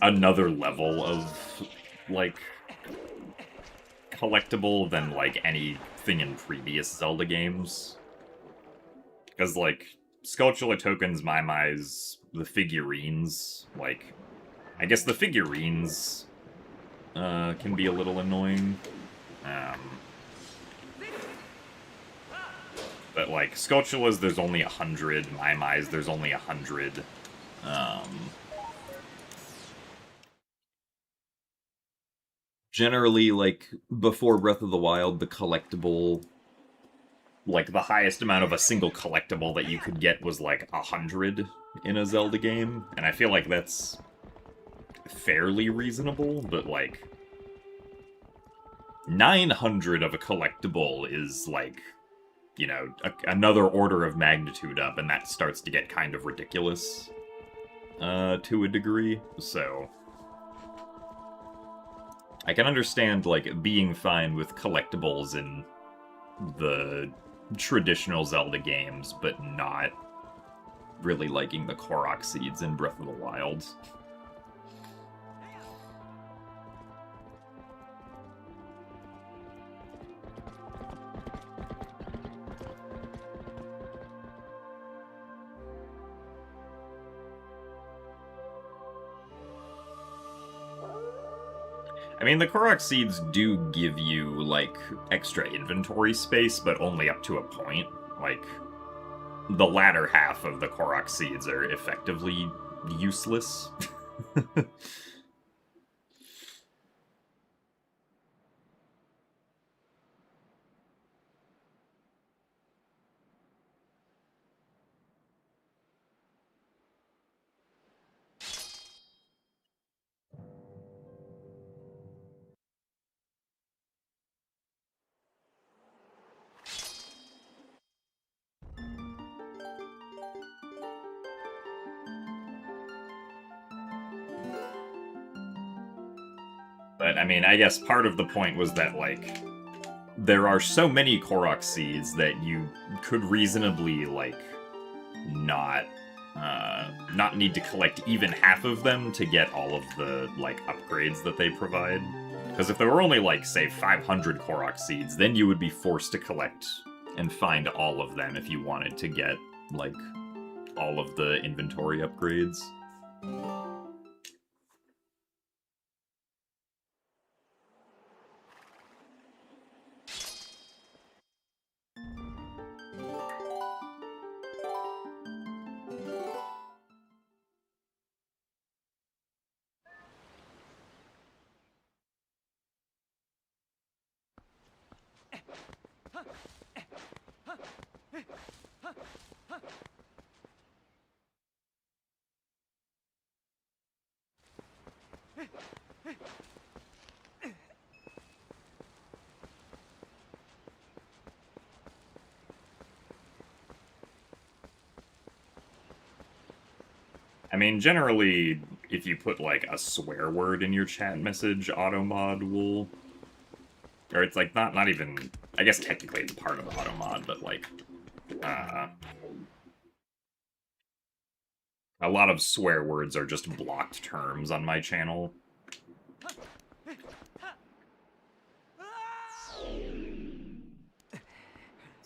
[SPEAKER 1] another level of, like, collectible than, like, anything in previous Zelda games. Because, like, Skulltula tokens, Maimais, the figurines, like, I guess the figurines can be a little annoying. But, like, Skulltulas, there's only 100. Maimais, there's only 100. Generally, like, before Breath of the Wild, the collectible... Like, the highest amount of a single collectible that you could get was, like, 100 in a Zelda game. And I feel like that's fairly reasonable, but, like... 900 of a collectible is, like... You know, another order of magnitude up, and that starts to get kind of ridiculous, to a degree, so... I can understand, like, being fine with collectibles in the traditional Zelda games, but not really liking the Korok seeds in Breath of the Wild. I mean, the Korok seeds do give you, like, extra inventory space, but only up to a point. Like, the latter half of the Korok seeds are effectively useless. But, I mean, I guess part of the point was that, like, there are so many Korok seeds that you could reasonably, like, not need to collect even half of them to get all of the, like, upgrades that they provide. Because if there were only, like, say, 500 Korok seeds, then you would be forced to collect and find all of them if you wanted to get, like, all of the inventory upgrades. I mean, generally, if you put, like, a swear word in your chat message, Automod will... Or it's, like, not even... I guess technically it's part of Automod, but, like... a lot of swear words are just blocked terms on my channel.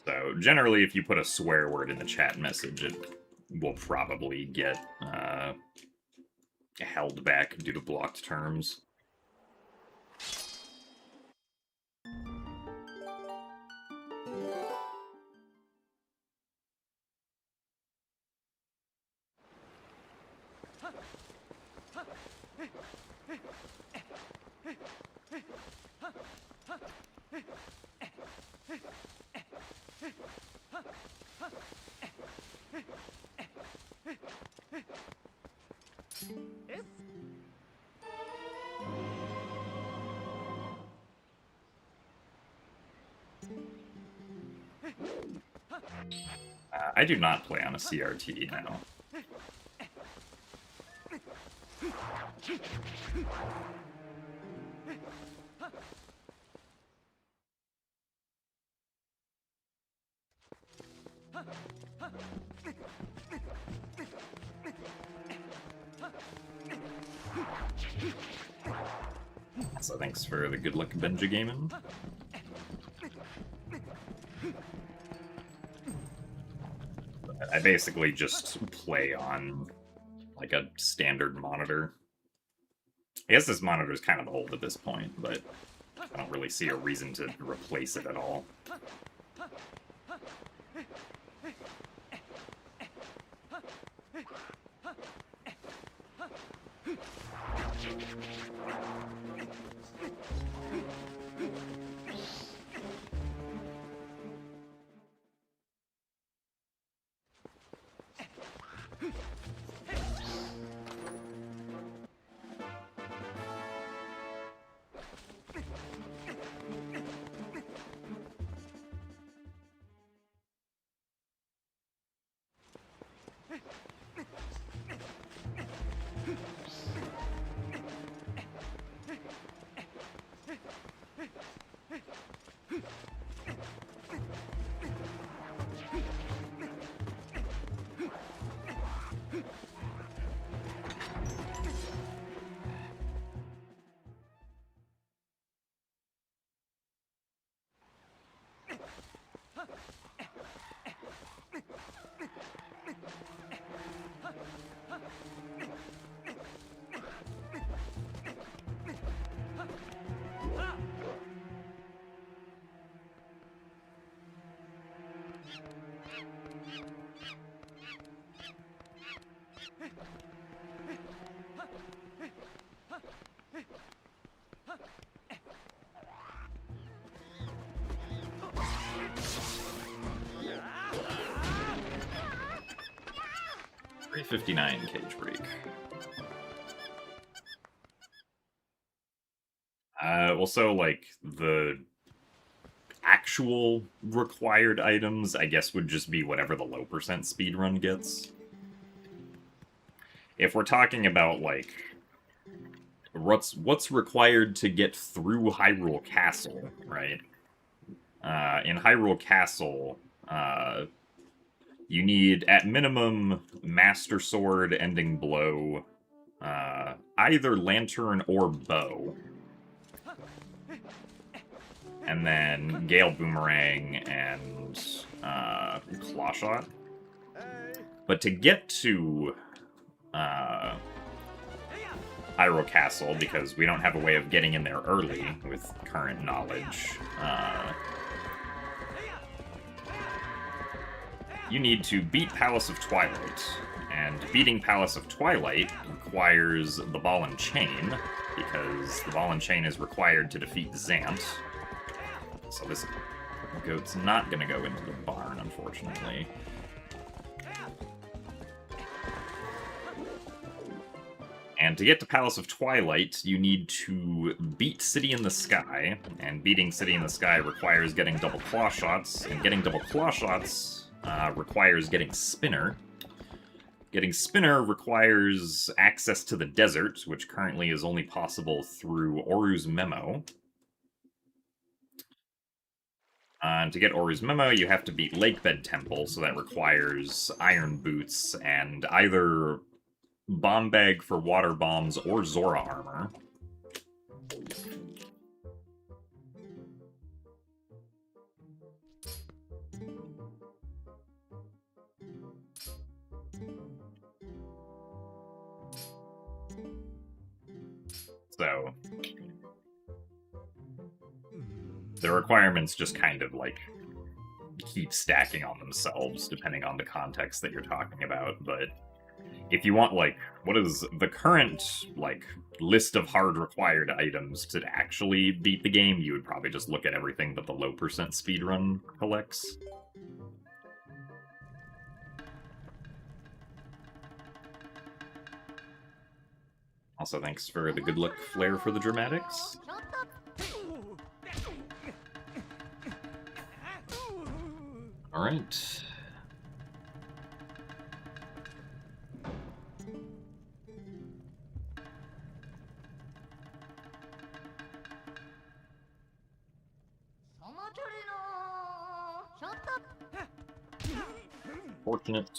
[SPEAKER 1] So, generally, if you put a swear word in the chat message, it will probably get held back due to blocked terms. I do not play on a CRT now. So thanks for the good luck, Benja Gaming. I basically just play on like a standard monitor. I guess this monitor is kind of old at this point, but I don't really see a reason to replace it at all. $359 cage break. Well, so, like, the actual required items, I guess, would just be whatever the low percent speedrun gets. If we're talking about, like, what's required to get through Hyrule Castle, right? In Hyrule Castle, you need, at minimum, Master Sword, Ending Blow, either Lantern or Bow, and then Gale Boomerang and Claw Shot. But to get to Hyrule Castle, because we don't have a way of getting in there early with current knowledge, you need to beat Palace of Twilight, and beating Palace of Twilight requires the Ball and Chain, because the Ball and Chain is required to defeat Zant. So this goat's not going to go into the barn, unfortunately. And to get to Palace of Twilight, you need to beat City in the Sky, and beating City in the Sky requires getting double claw shots, and getting double claw shots requires getting Spinner. Getting Spinner requires access to the desert, which currently is only possible through Oru's Memo. To get Oru's Memo, you have to beat Lakebed Temple, so that requires Iron Boots and either Bomb Bag for Water Bombs or Zora Armor. So the requirements just kind of, like, keep stacking on themselves, depending on the context that you're talking about, but if you want, like, what is the current, like, list of hard required items to actually beat the game, you would probably just look at everything that the low percent speedrun collects. Also, thanks for the good luck flair for the dramatics. Alright. Fortunate.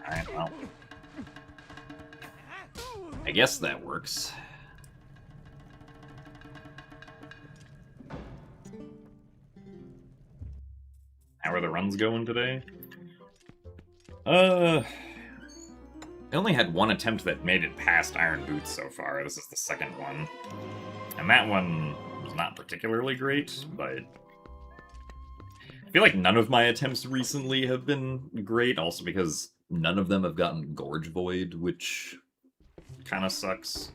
[SPEAKER 1] Alright, well. I guess that works. How are the runs going today? I only had one attempt that made it past Iron Boots so far. This is the second one. And that one was not particularly great, but I feel like none of my attempts recently have been great, also because none of them have gotten Gorge Void, which kind of sucks.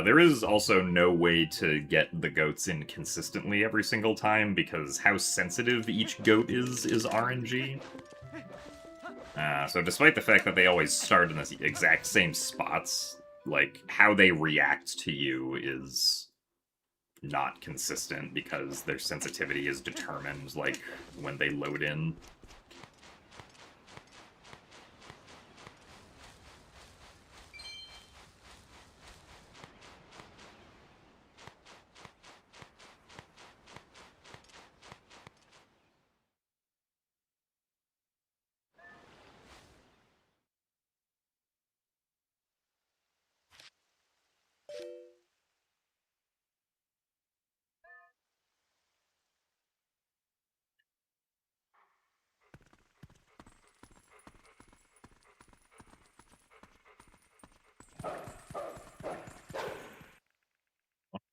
[SPEAKER 1] There is also no way to get the goats in consistently every single time, because how sensitive each goat is RNG. So despite the fact that they always start in the exact same spots, like, how they react to you is not consistent, because their sensitivity is determined, like, when they load in.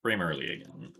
[SPEAKER 1] Frame early again.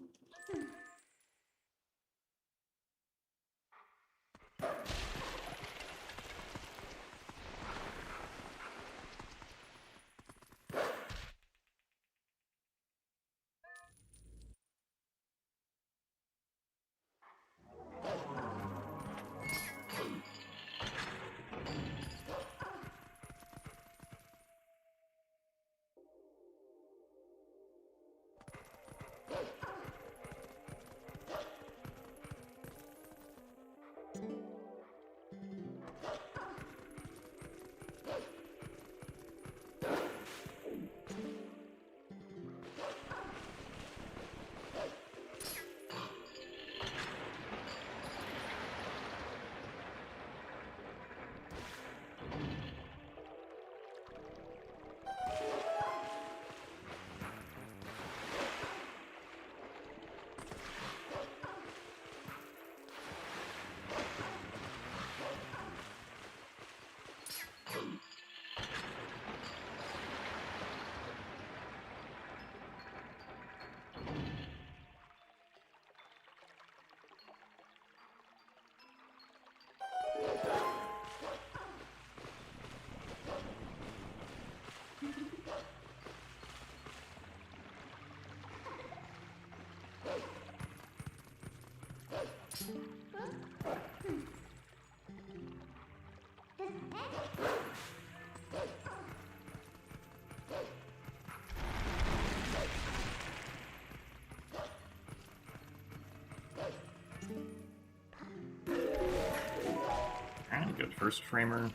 [SPEAKER 1] Good first framer.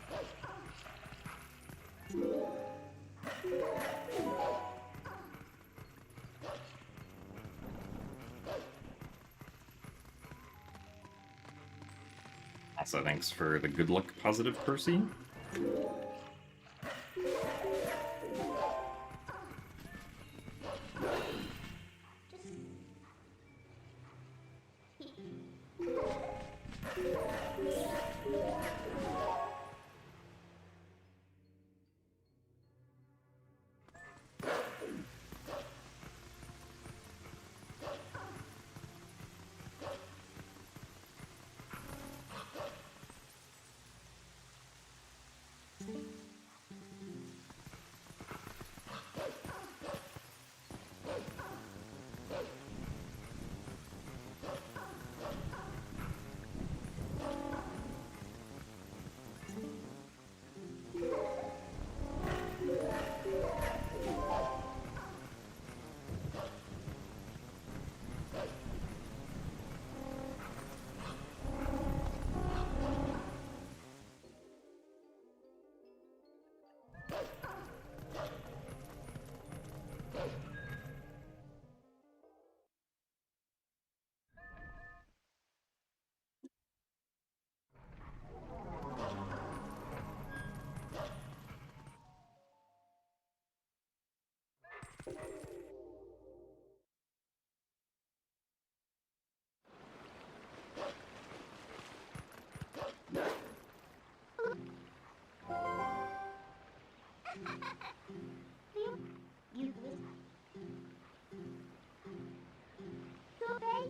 [SPEAKER 1] Also, thanks for the good luck positive, Percy.
[SPEAKER 2] You will. Okay.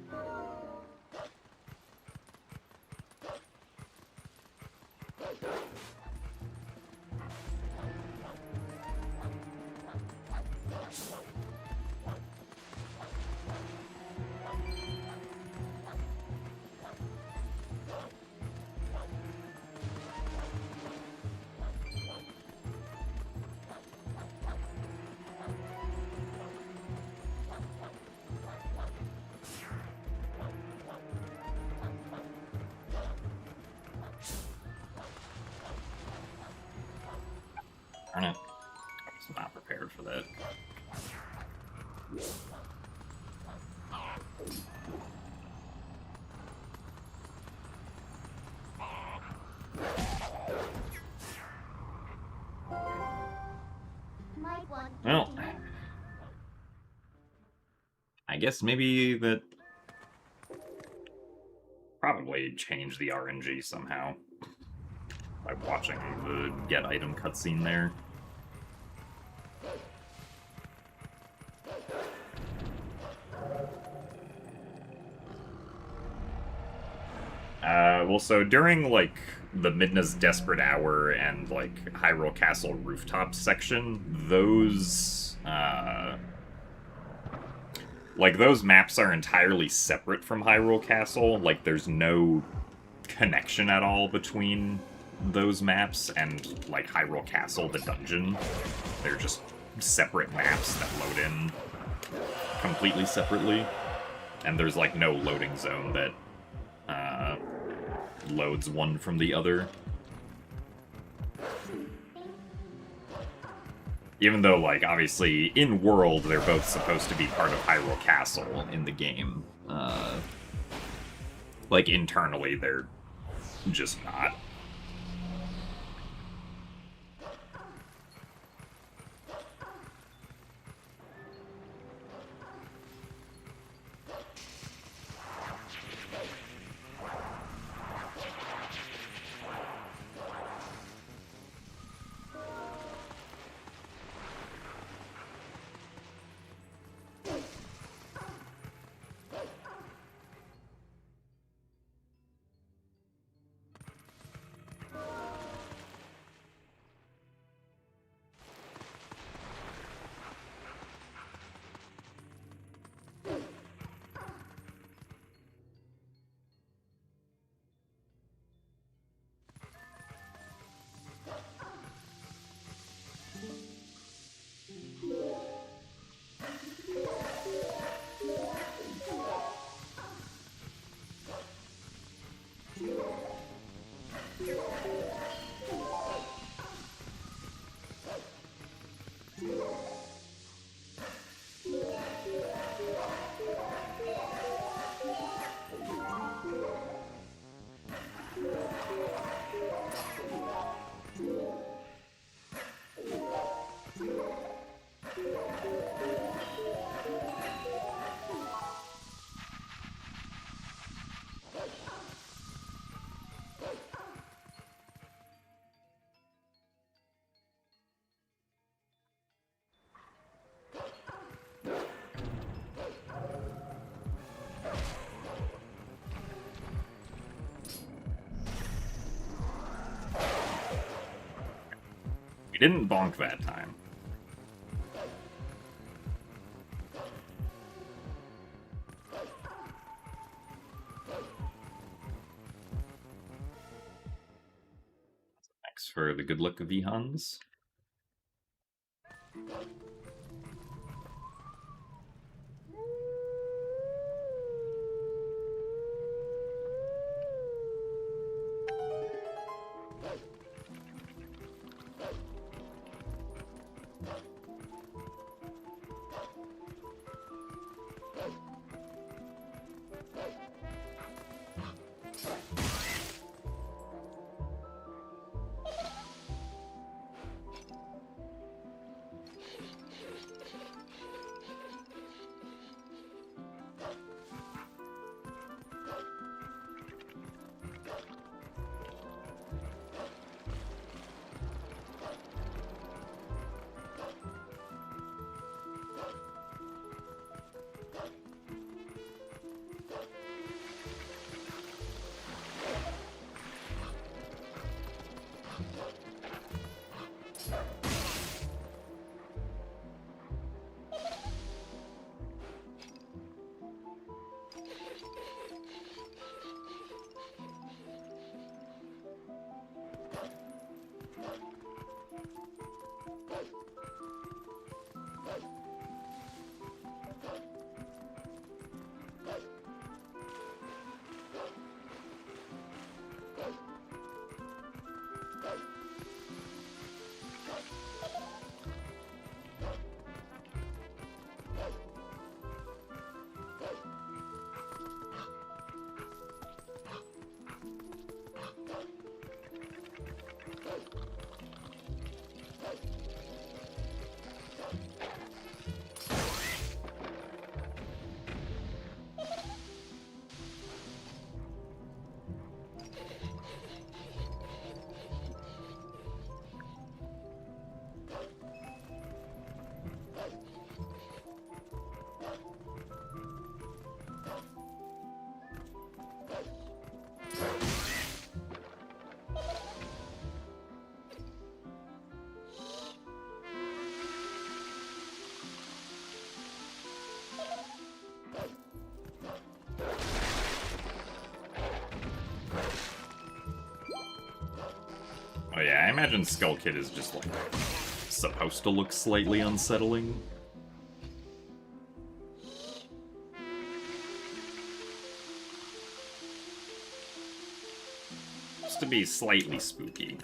[SPEAKER 1] Darn it. I was not prepared for that.
[SPEAKER 2] Might want
[SPEAKER 1] Well, I guess maybe that probably change the RNG somehow by watching the get item cutscene there. Well, so during, like, the Midna's Desperate Hour and, like, Hyrule Castle rooftop section, those, like, those maps are entirely separate from Hyrule Castle. Like, there's no connection at all between those maps and, like, Hyrule Castle, the dungeon. They're just separate maps that load in completely separately. And there's, like, no loading zone that, loads one from the other. Even though, like, obviously, in world, they're both supposed to be part of Hyrule Castle in the game. Like, internally, they're just not. We didn't bonk that time. Thanks for the good luck of Ehans. I imagine Skull Kid is just, like, supposed to look slightly unsettling. Just to be slightly spooky.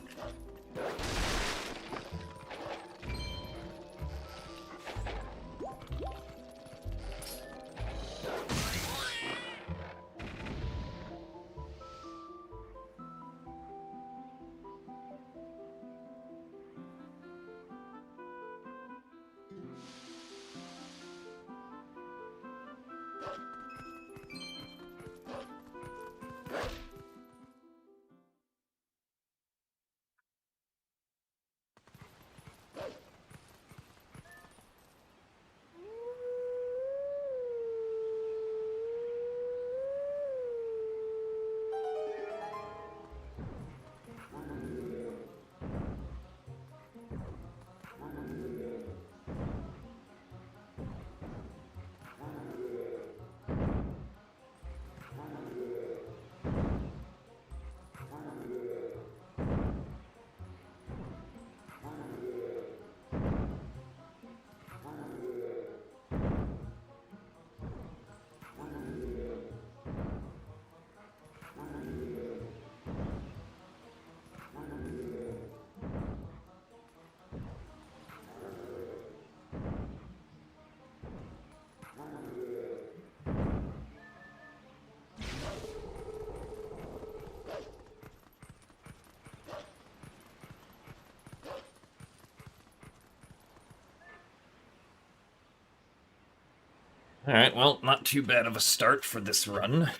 [SPEAKER 1] Alright, well, not too bad of a start for this run.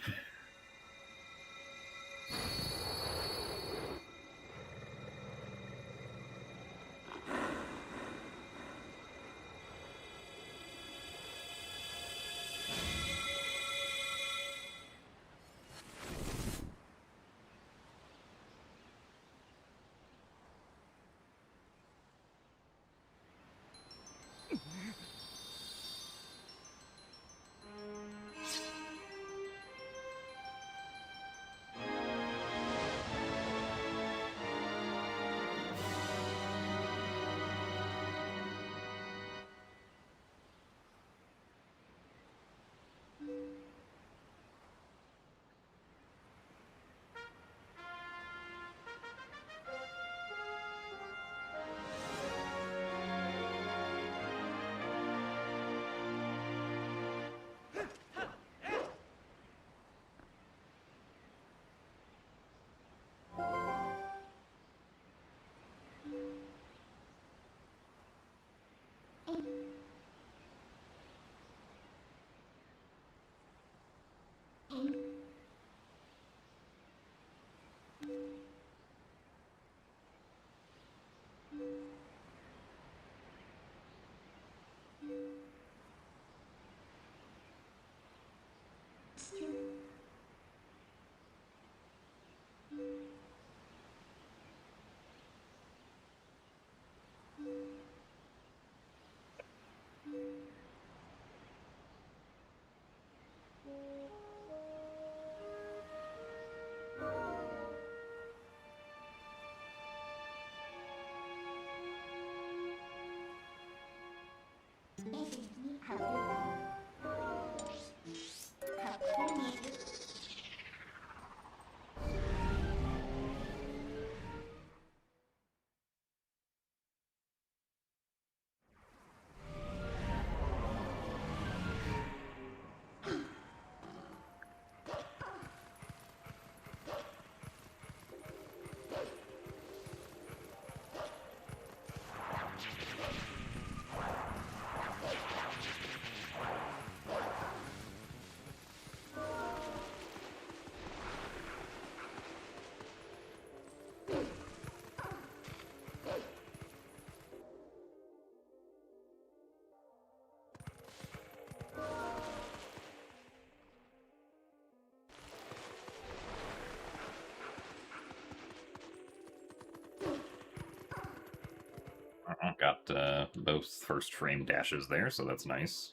[SPEAKER 1] Got both first frame dashes there, so that's nice.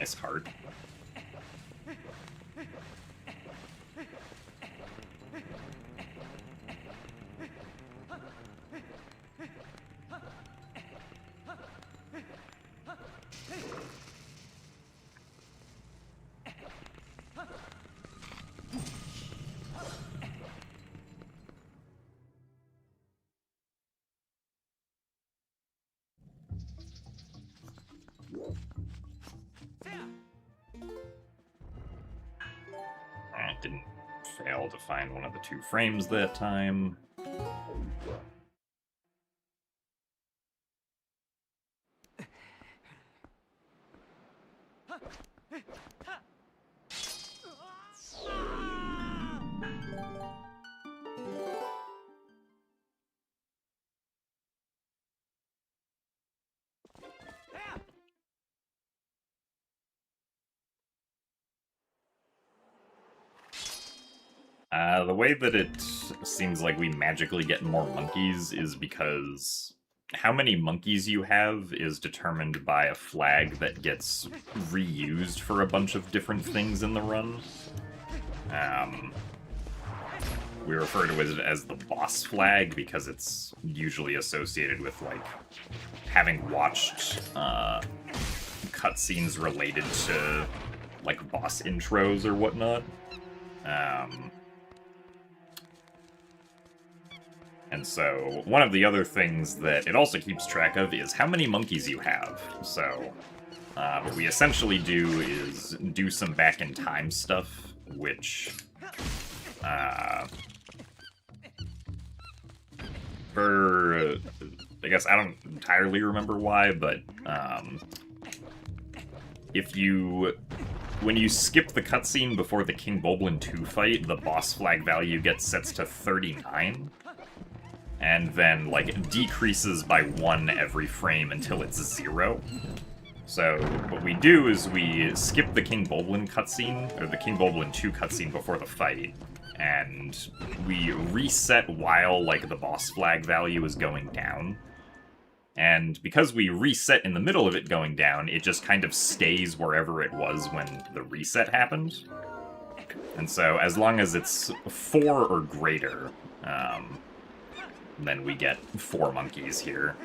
[SPEAKER 1] Nice heart. I didn't fail to find one of the 2 frames that time. The way that it seems like we magically get more monkeys is because how many monkeys you have is determined by a flag that gets reused for a bunch of different things in the run. We refer to it as the boss flag because it's usually associated with, like, having watched cutscenes related to, like, boss intros or whatnot. And so, one of the other things that it also keeps track of is how many monkeys you have. So, what we essentially do is do some back-in-time stuff, which, I guess I don't entirely remember why, but, when you skip the cutscene before the King Boblin 2 fight, the boss flag value gets set to 39. And then, like, decreases by 1 every frame until it's 0. So, what we do is we skip the King Boblin cutscene, or the King Boblin 2 cutscene before the fight, and we reset while, like, the boss flag value is going down. And because we reset in the middle of it going down, it just kind of stays wherever it was when the reset happened. And so, as long as it's 4 or greater, then we get 4 monkeys here.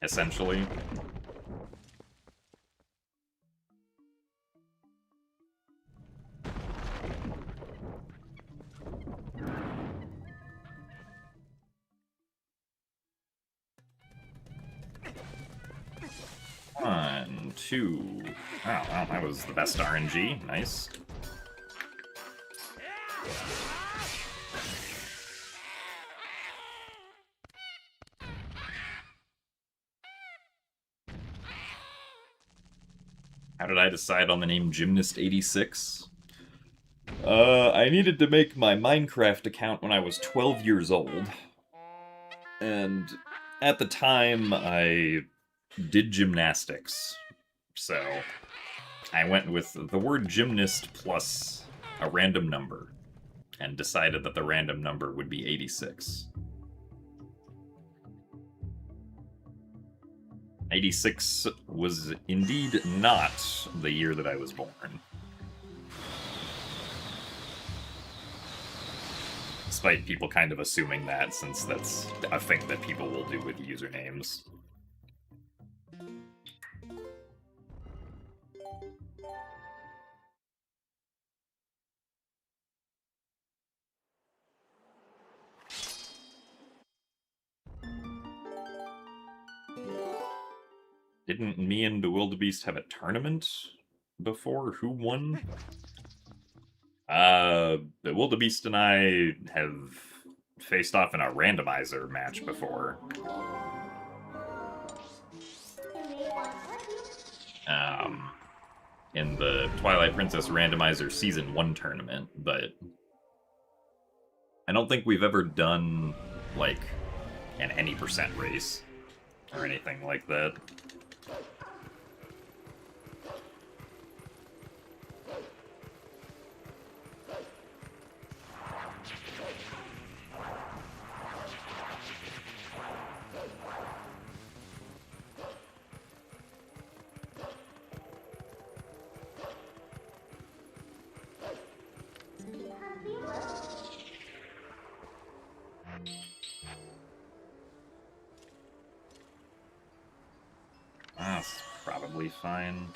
[SPEAKER 1] Essentially. One, 2... Oh, well, that was the best RNG. Nice. How did I decide on the name Gymnast86? I needed to make my Minecraft account when I was 12 years old. And at the time, I did gymnastics. So I went with the word gymnast plus a random number, and decided that the random number would be 86. 86 was indeed not the year that I was born. Despite people kind of assuming that, since that's a thing that people will do with usernames. Didn't me and the Wildebeest have a tournament before? Who won? The Wildebeest and I have faced off in a randomizer match before. In the Twilight Princess Randomizer Season 1 tournament, but I don't think we've ever done, like, an any percent race or anything like that. perfectly fine.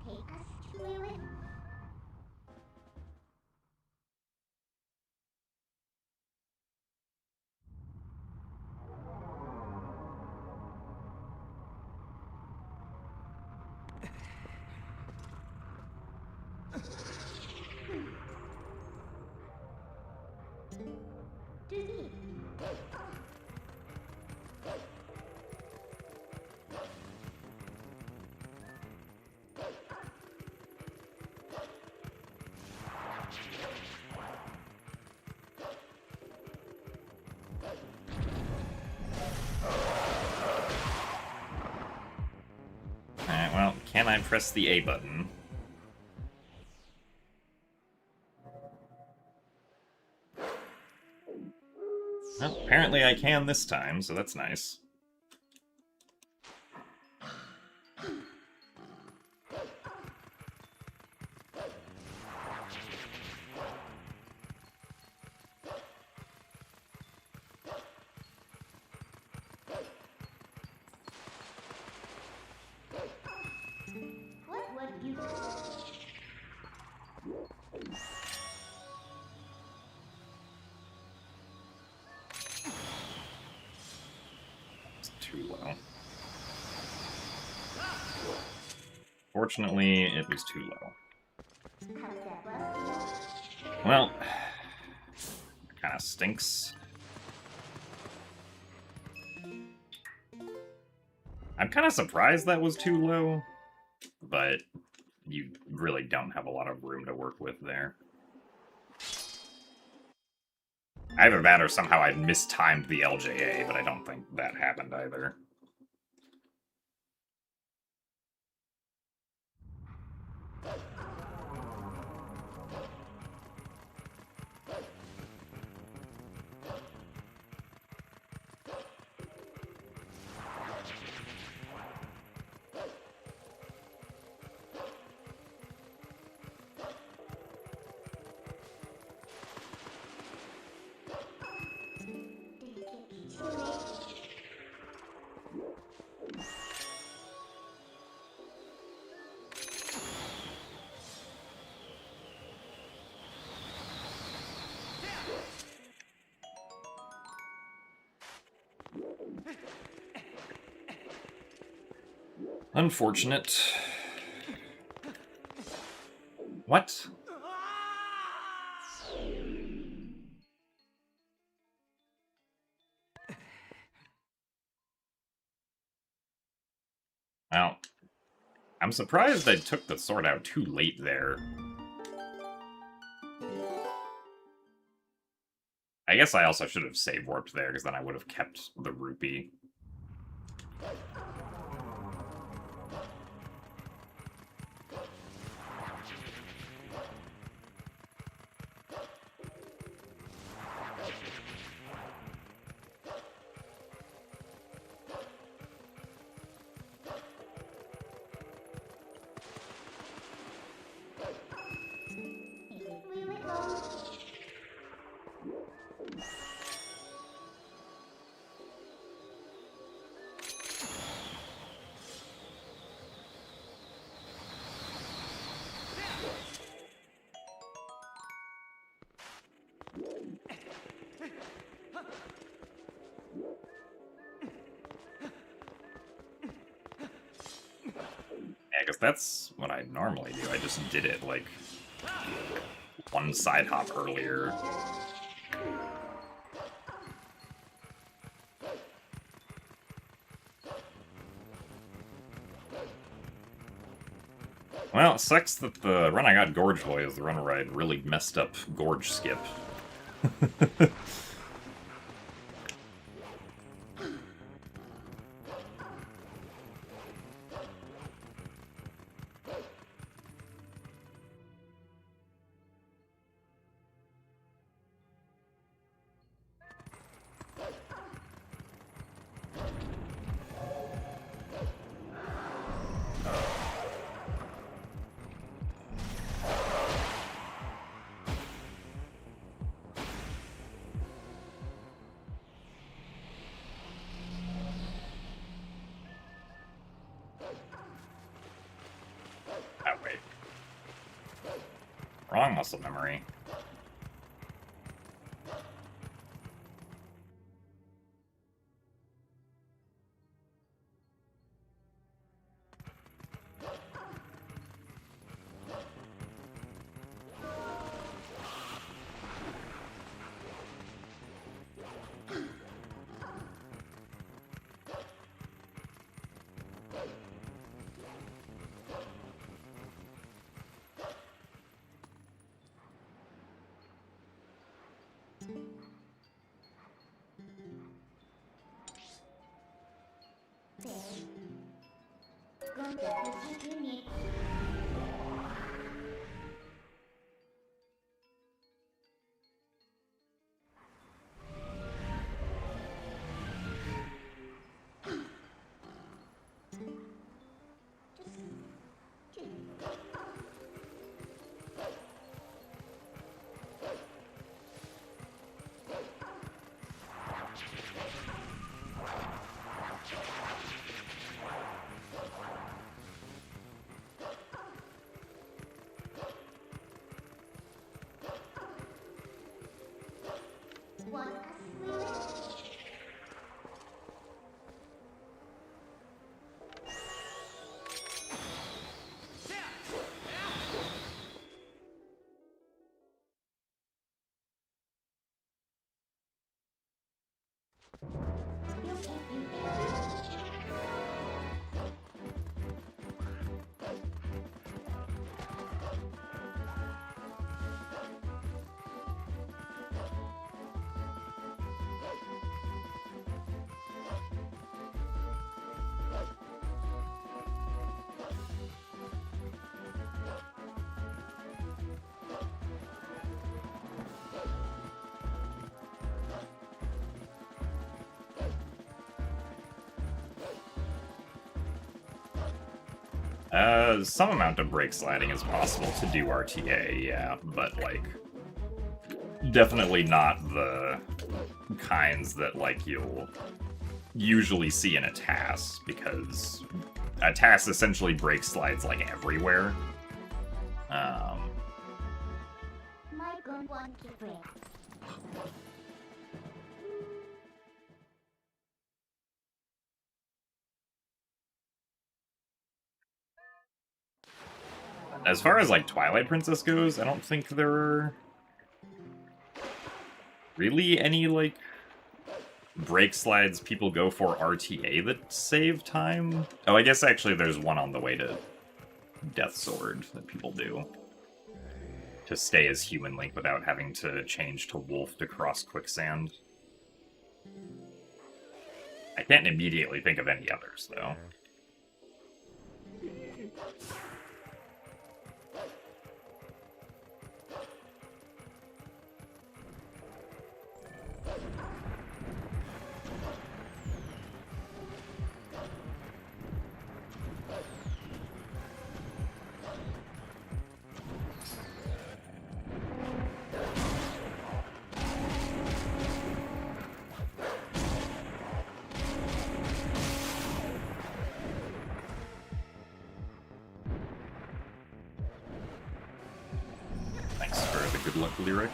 [SPEAKER 2] Take us to it.
[SPEAKER 1] Alright, well, can I press the A button? Well, apparently I can this time, so that's nice.
[SPEAKER 2] What would you
[SPEAKER 1] It's too low. Fortunately, it was too low.
[SPEAKER 2] How did that work?
[SPEAKER 1] Well, kind of stinks. I'm kind of surprised that was too low, but you really don't have a lot of room to work with there. Either that or somehow I mistimed the LJA, but I don't think that happened either. Unfortunate. What? Well, I'm surprised I took the sword out too late there. I guess I also should have save warped there, because then I would have kept the rupee.
[SPEAKER 2] We went home.
[SPEAKER 1] that's what I normally do. I just did it, like, one side hop earlier. Well, it sucks that the run I got Gorge Boy is the run where I really messed up Gorge Skip. Wrong muscle memory.
[SPEAKER 2] Go get the shit you need. Want a squeeze?
[SPEAKER 1] Some amount of brake sliding is possible to do RTA, yeah, but, like, definitely not the kinds that, like, you'll usually see in a TAS, because a TAS essentially brake slides, like, everywhere.
[SPEAKER 2] My gun want to break.
[SPEAKER 1] As far as, like, Twilight Princess goes, I don't think there are really any, like, brake slides people go for RTA that save time. Oh, I guess actually there's one on the way to Death Sword that people do to stay as Human Link without having to change to Wolf to cross Quicksand. I can't immediately think of any others, though. Thanks for the good luck lyric.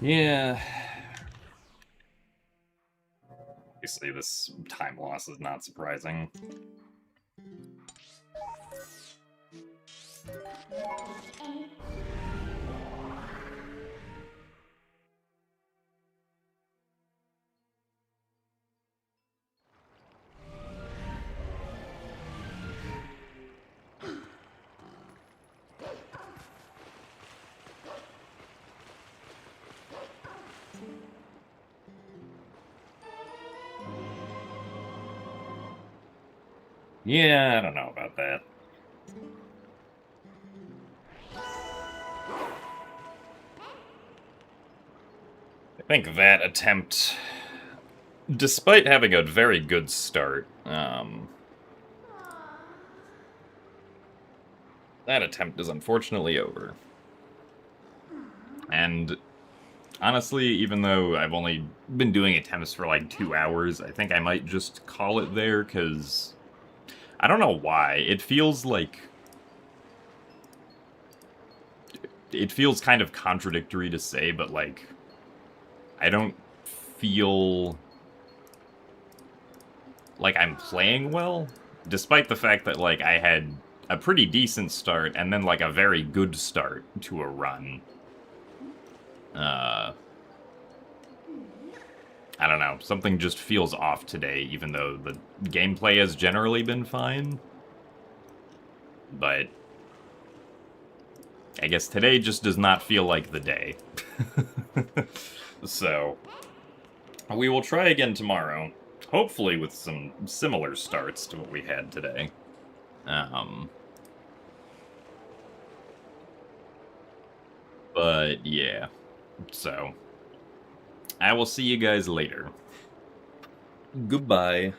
[SPEAKER 1] Yeah. Obviously, this time loss is not surprising. Yeah, I don't know about that. I think that attempt, despite having a very good start, that attempt is unfortunately over. And honestly, even though I've only been doing attempts for like 2 hours, I think I might just call it there, because I don't know why. It feels like... It feels kind of contradictory to say, but like... I don't feel like I'm playing well, despite the fact that like I had a pretty decent start and then like a very good start to a run. I don't know, something just feels off today, even though the gameplay has generally been fine. But I guess today just does not feel like the day. So, we will try again tomorrow, hopefully with some similar starts to what we had today. But yeah, so I will see you guys later. Goodbye.